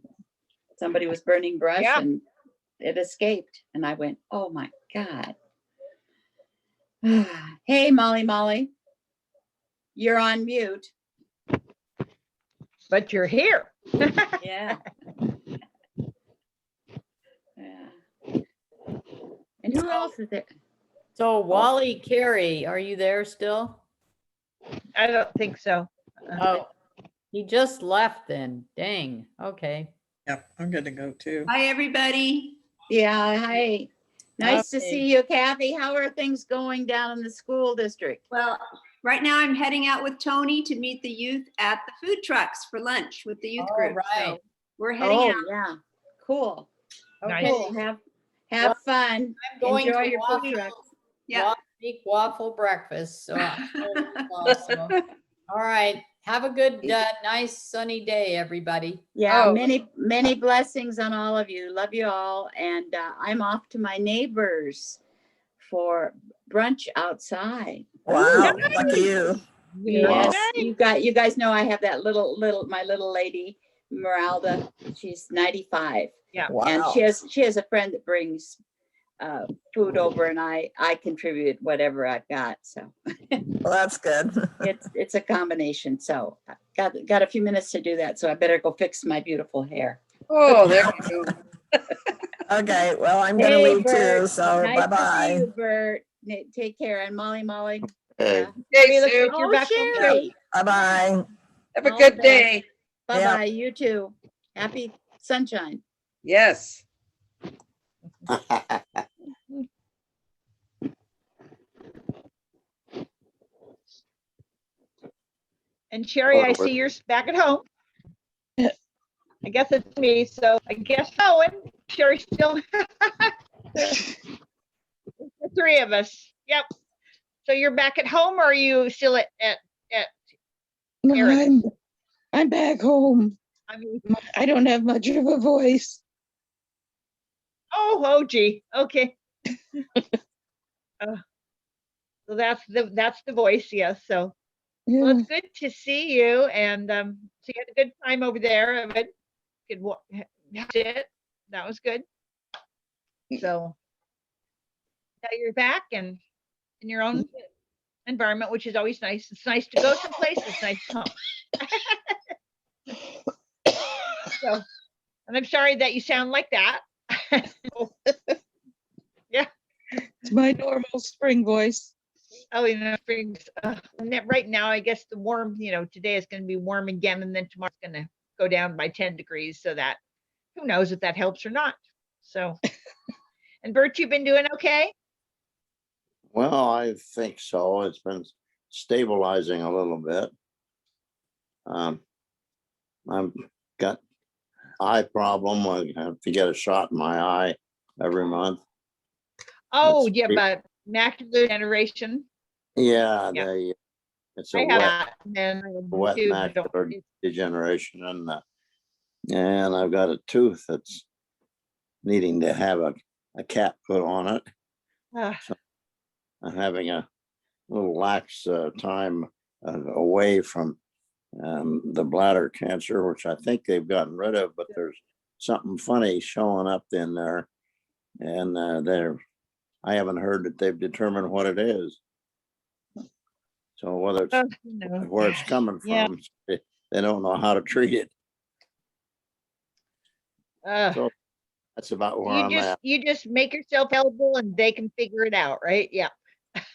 Somebody was burning brush and it escaped, and I went, oh my God. Hey, Molly, you're on mute. But you're here. Yeah. And who else is there? So Wally Carey, are you there still? I don't think so. Oh, he just left then. Dang. Okay. Yep, I'm good to go too. Hi, everybody. Yeah, hi. Nice to see you, Kathy. How are things going down in the school district? Well, right now I'm heading out with Tony to meet the youth at the food trucks for lunch with the youth group. Right. So we're heading out. Yeah, cool. Okay. Cool. Have fun. I'm going Enjoy to your food trucks. Yeah. Waffle breakfast. So awesome. All right. Have a good, nice sunny day, everybody. Yeah, many blessings on all of you. Love you all. And I'm off to my neighbors for brunch outside. Wow, lucky you. Yes, you guys know I have that my little lady, Meralda. She's 95. Yeah. Wow. And she has a friend that brings food over, and I contribute whatever I've got. So Well, that's good. it's a combination. So I got a few minutes to do that. So I better go fix my beautiful hair. Oh, there you go. Okay, well, I'm gonna Hey, leave Bert. too, so Nice to see bye-bye. you, Bert. Take care. And Molly. Hey, Yeah. Sherry, looks Sue. like you're Oh, back home too. Sherry. Bye-bye. Have a All good the best. day. Bye-bye. You too. Happy sunshine. Yes. And Sherry, I see you're back at home. I guess it's me, so I guess Owen, Sherry still. The three of us. Yep. So you're back at home, or are you still at No, Aaron's? I'm back home. I mean, I don't have much of a voice. oh gee. Okay. So that's the voice, yes. So well, Yeah. it's good to see you, and so you had a good time over there. Good, it. That was good. So now you're back and in your own environment, which is always nice. It's nice to go someplace. It's nice to come. So, and I'm sorry that you sound like that. Yeah. It's my normal spring voice. Oh, spring's right now. I guess the warm. Today is going to be warm again, and then tomorrow's going to go down by 10 degrees. So that who knows if that helps or not. So, and Bert, you've been doing okay? Well, I think so. It's been stabilizing a little bit. I've got eye problem. I have to get a shot in my eye every month. Oh, yeah, but macular degeneration. Yeah, Yeah. it's a I have wet, that. And wet macular degeneration, and I've got a tooth that's needing to have a cap put on it. So I'm having a little lax time away from the bladder cancer, which I think they've gotten rid of, but there's something funny showing up in there, and I haven't heard that they've determined what it is. So whether it's where it's coming from, they don't know how to treat it. So that's about where I'm at. You just make yourself eligible and they can figure it out, right? Yeah.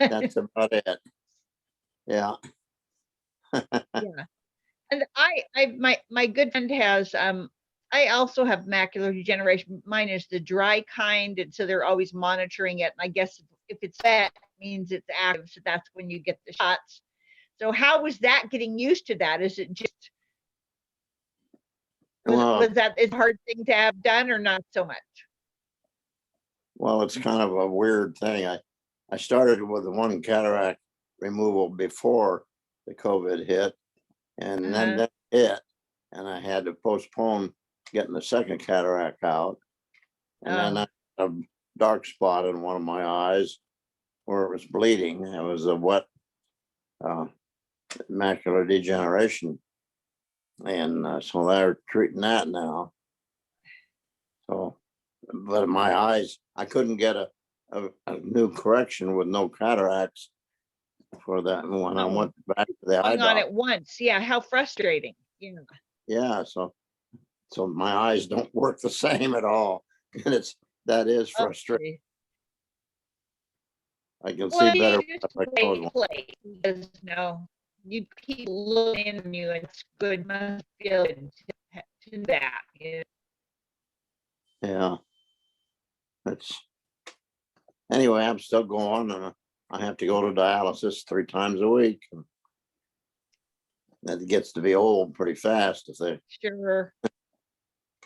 That's about it. Yeah. Yeah. And my good friend has I also have macular degeneration. Mine is the dry kind, and so they're always monitoring it. And I guess if it's that, it means it's active, so that's when you get the shots. So how was that getting used to that? Is it just was that a hard thing to have done or not so much? Well, it's kind of a weird thing. I started with the one cataract removal before the COVID hit, and then that hit, and I had to postpone getting the second cataract out. And then I had a dark spot in one of my eyes where it was bleeding. It was a wet macular degeneration. And so they're treating that now. So, but my eyes, I couldn't get a new correction with no cataracts for that when I went back to the eye On doctor. it once. Yeah, how frustrating. Yeah, so my eyes don't work the same at all. And that is frustrating. I can see better You just if I close one. play because you keep looking at you. It's good. Must feel good to do that. Yeah. Anyway, I'm still going, and I have to go to dialysis 3 times a week. And that gets to be old pretty fast if they. Sure.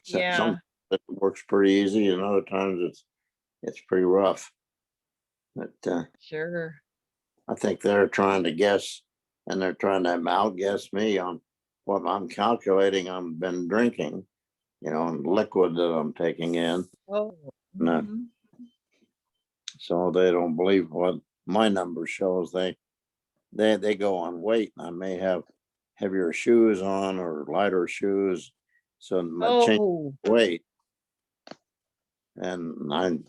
Yeah. Some it works pretty easy, and other times it's pretty rough. But sure. I think they're trying to guess, and they're trying to outguess me on what I'm calculating I've been drinking, and liquid that I'm taking in. Oh. And, so they don't believe what my number shows. They go on weight. I may have heavier shoes on or lighter shoes, so my change weight. And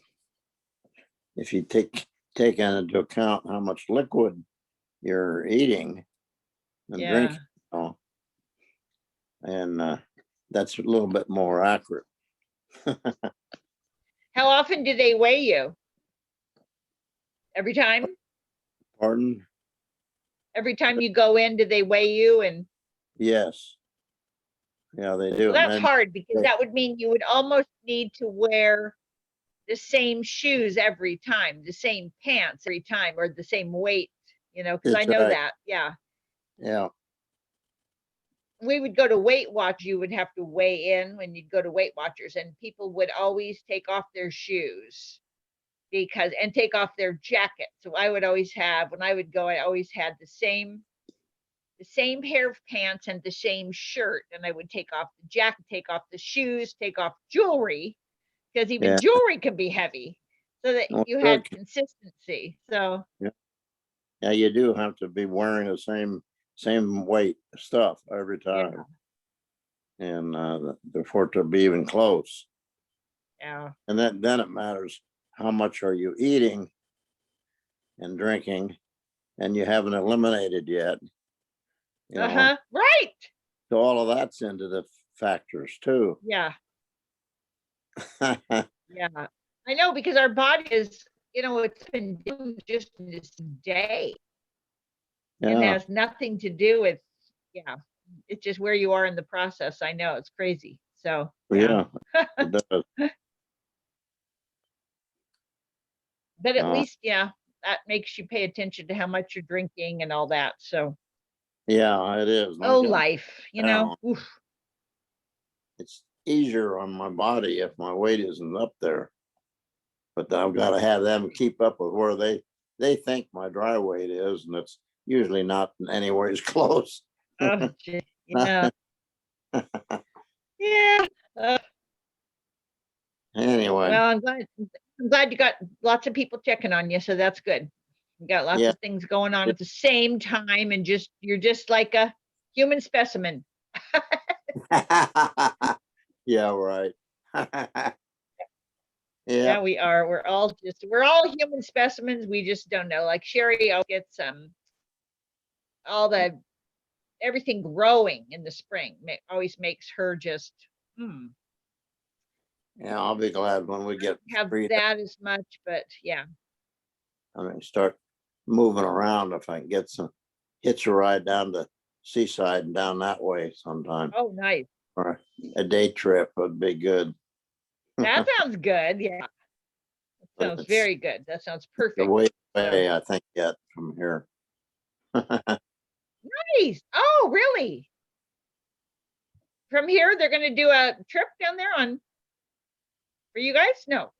if you take into account how much liquid you're eating and drinking, and that's a little bit more accurate. How often do they weigh you? Every time? Pardon? Every time you go in, do they weigh you? And Yes. Yeah, they do. well, that's And hard because that would mean you would almost need to wear the same shoes every time, the same pants every time, or the same weight, because I That's know right. that. Yeah. Yeah. We would go to Weight Watch, you would have to weigh in when you'd go to Weight Watchers, and people would always take off their shoes and take off their jacket. So I would always have, when I would go, I always had the same pair of pants and the same shirt. And I would take off the jacket, take off the shoes, take off jewelry, because even Yeah. jewelry can be heavy, so that Oh, you sure had can. consistency. So Yeah. Yeah, you do have to be wearing the same weight stuff every time. yeah, And for it to be even close. yeah. And then it matters how much are you eating and drinking, and you haven't eliminated yet. Right. So all of that's into the factors too. Yeah. Yeah. I know, because our body is, it's been doing just this day. It Yeah. has nothing to do with, it's just where you are in the process. I know, it's crazy. So Yeah. It does. But at least, that makes you pay attention to how much you're drinking and all that. So Yeah, it is. oh, life, Oof. It's easier on my body if my weight isn't up there. But I've got to have them keep up with where they think my dry weight is, and it's usually not anywhere as close. Oh, gee, yeah. Yeah. Anyway. Well, I'm glad you got lots of people checking on you, so that's good. You got lots of things going on at the same time, and you're just like a human specimen. Yeah, right. Yeah, we are. We're all human specimens. We just don't know. Like Sherry always gets everything growing in the spring. Always makes her just Yeah, I'll be glad when we get have that as much, but yeah. I mean, start moving around if I can get some hitch a ride down to Seaside and down that way sometime. Oh, nice. Or a day trip would be good. That sounds good. Yeah. That sounds very good. That sounds perfect. The way away, I think, yet from here. Nice. Oh, really? From here, they're going to do a trip down there for you guys? No.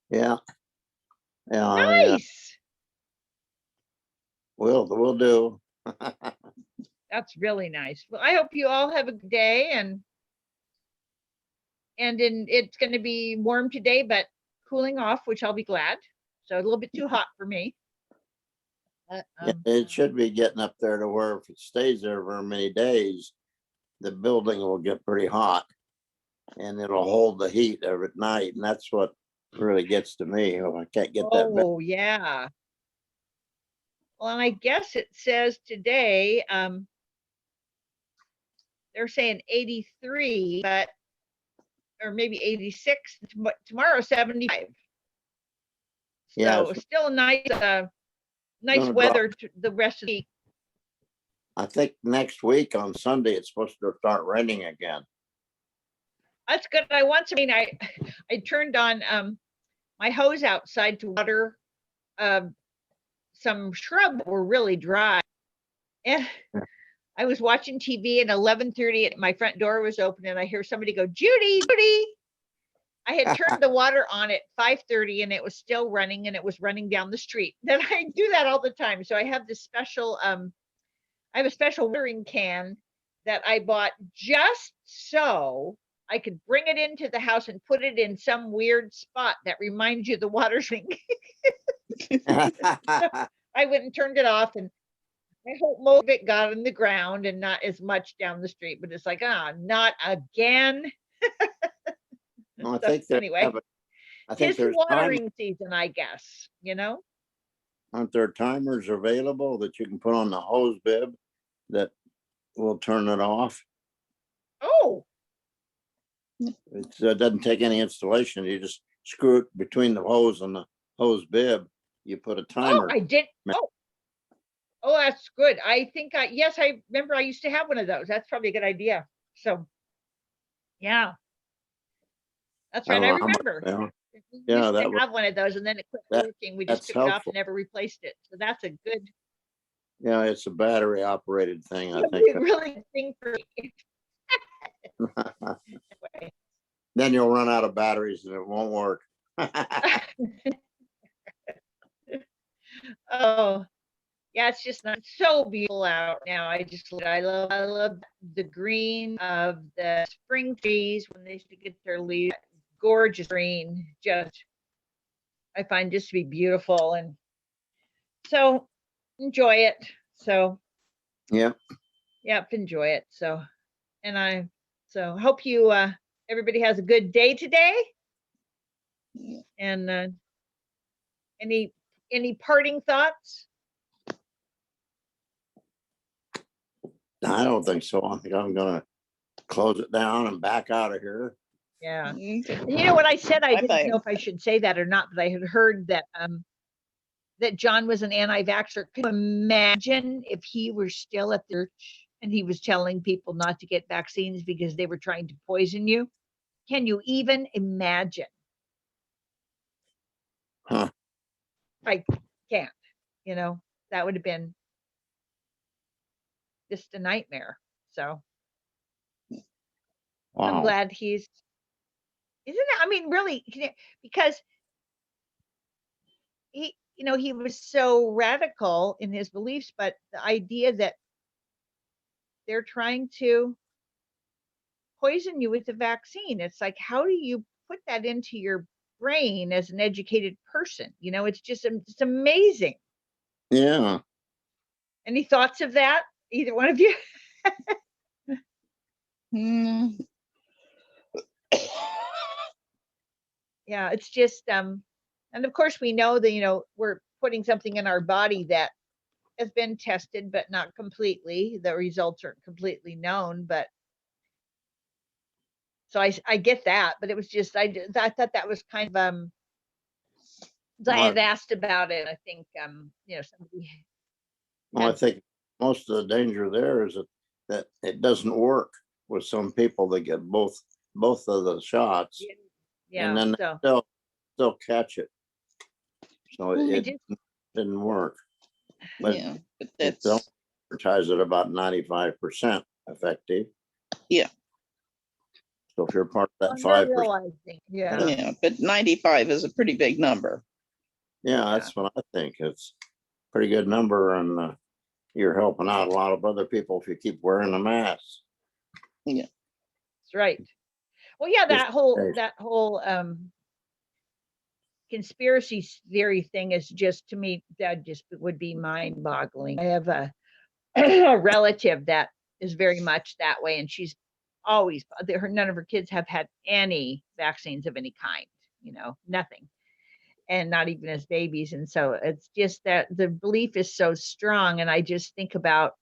Yeah. Yeah. Nice. We'll do. That's really nice. Well, I hope you all have a good day, and it's going to be warm today, but cooling off, which I'll be glad. So a little bit too hot for me. But, it should be getting up there to where if it stays there for many days, the building will get pretty hot, and it'll hold the heat every night, and that's what really gets to me. I can't get that. Oh, yeah. Well, and I guess it says today, they're saying 83, or maybe 86. Tomorrow, 75. So still nice weather the rest of the week. I think next week on Sunday it's supposed to start raining again. That's good. I turned on my hose outside to water some shrubs that were really dry. And I was watching TV at 11:30. My front door was open, and I hear somebody go, "Judy, Judy." I had turned the water on at 5:30, and it was still running, and it was running down the street. Then I do that all the time. So I have this special, I have a special watering can that I bought just so I could bring it into the house and put it in some weird spot that reminds you the water's running. I went and turned it off, and I hope most of it got in the ground and not as much down the street, but it's like, not again. Well, So, anyway, it's watering time, season, I guess, Aren't there timers available that you can put on the hose bib that will turn it off? Oh. It doesn't take any installation. You just screw it between the hose and the hose bib. You put a Oh, timer. I did. Oh, that's good. I think yes, I remember I used to have one of those. That's probably a good idea. So, yeah, that's right. I don't know how much, remember. We yeah, used that to was, have one of those and then it quit working. We just that's took it off helpful. and never replaced it. So that's a good, Yeah, it's a battery operated thing, I think. really good thing for me. Then you'll run out of batteries and it won't work. Oh, yeah, it's just not so beautiful out now. I love the green of the spring trees when they get their leaves. Gorgeous green, just I find just to be beautiful, and so enjoy it. So Yeah. yep, enjoy it. So and I hope you everybody has a good day today. And any parting thoughts? I don't think so. I think I'm gonna close it down and back out of here. Yeah. You know what I said? I didn't know if I should say that or not, but I had heard that that John was an anti-vaxxer. Can you imagine if he were still at the church and he was telling people not to get vaccines because they were trying to poison you? Can you even imagine? Huh. I can't. You know, that would have been just a nightmare. So I'm Wow. glad isn't it? I mean, really, because he was so radical in his beliefs, but the idea that they're trying to poison you with the vaccine, it's like, how do you put that into your brain as an educated person? It's just it's amazing. Yeah. Any thoughts of that? Either one of you? Yeah, it's just and of course we know that we're putting something in our body that has been tested but not completely. The results aren't completely known, but so I get that, but it was just I thought that was kind of I had asked about it. I think somebody. Well, I think most of the danger there is that it doesn't work with some people that get both of the shots. Yeah, and then so they'll catch it. So it didn't work. But Yeah, but they'll advertise it about 95% effective. Yeah. So if you're part of that I'm not 5%, realizing, yeah. Yeah, but 95 is a pretty big number. yeah, that's what I think. It's a pretty good number, and you're helping out a lot of other people if you keep wearing the mask. Yeah, that's right. Well, yeah, that whole conspiracy theory thing is just, to me, that just would be mind-boggling. I have a relative that is very much that way, and she's always none of her kids have had any vaccines of any kind, nothing, and not even as babies. And so it's just that the belief is so strong. And I just think about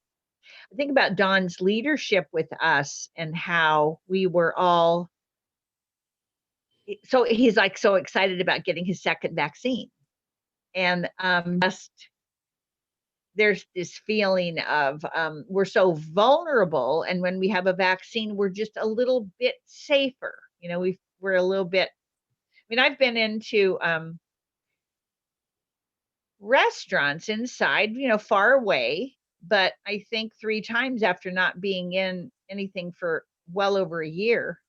Don's leadership with us and how we were all so he's like so excited about getting his second vaccine. And just there's this feeling of we're so vulnerable, and when we have a vaccine, we're just a little bit safer. We're a little bit. I mean, I've been into restaurants inside, far away, but I think 3 times after not being in anything for well over a year.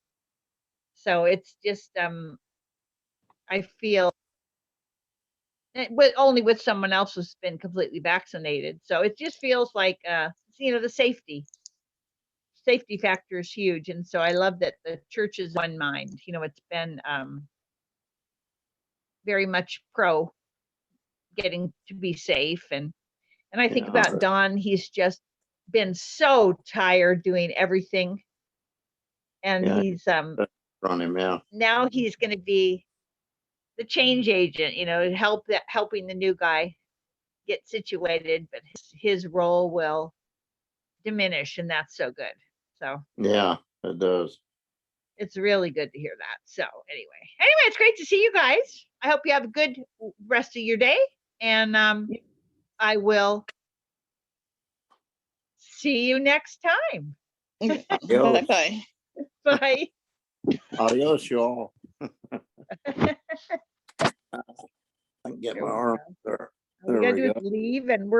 So it's just I feel only with someone else who's been completely vaccinated. So it just feels like the safety factor is huge. And so I love that the church is one mind. It's been very much pro getting to be safe. And I think about Don, he's just been so tired doing everything. And he's on him, yeah. Now he's going to be the change agent, helping the new guy get situated, but his role will diminish, and that's so good. So yeah, it does. It's really good to hear that. So anyway, it's great to see you guys. I hope you have a good rest of your day, and I will see you next time. Adios. Bye-bye. Bye. Adios, y'all. I can get my arm there. All we There gotta we do go. is leave, and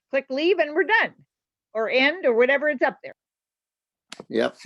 click leave, and we're done, or end, or whatever it's up there. Yep.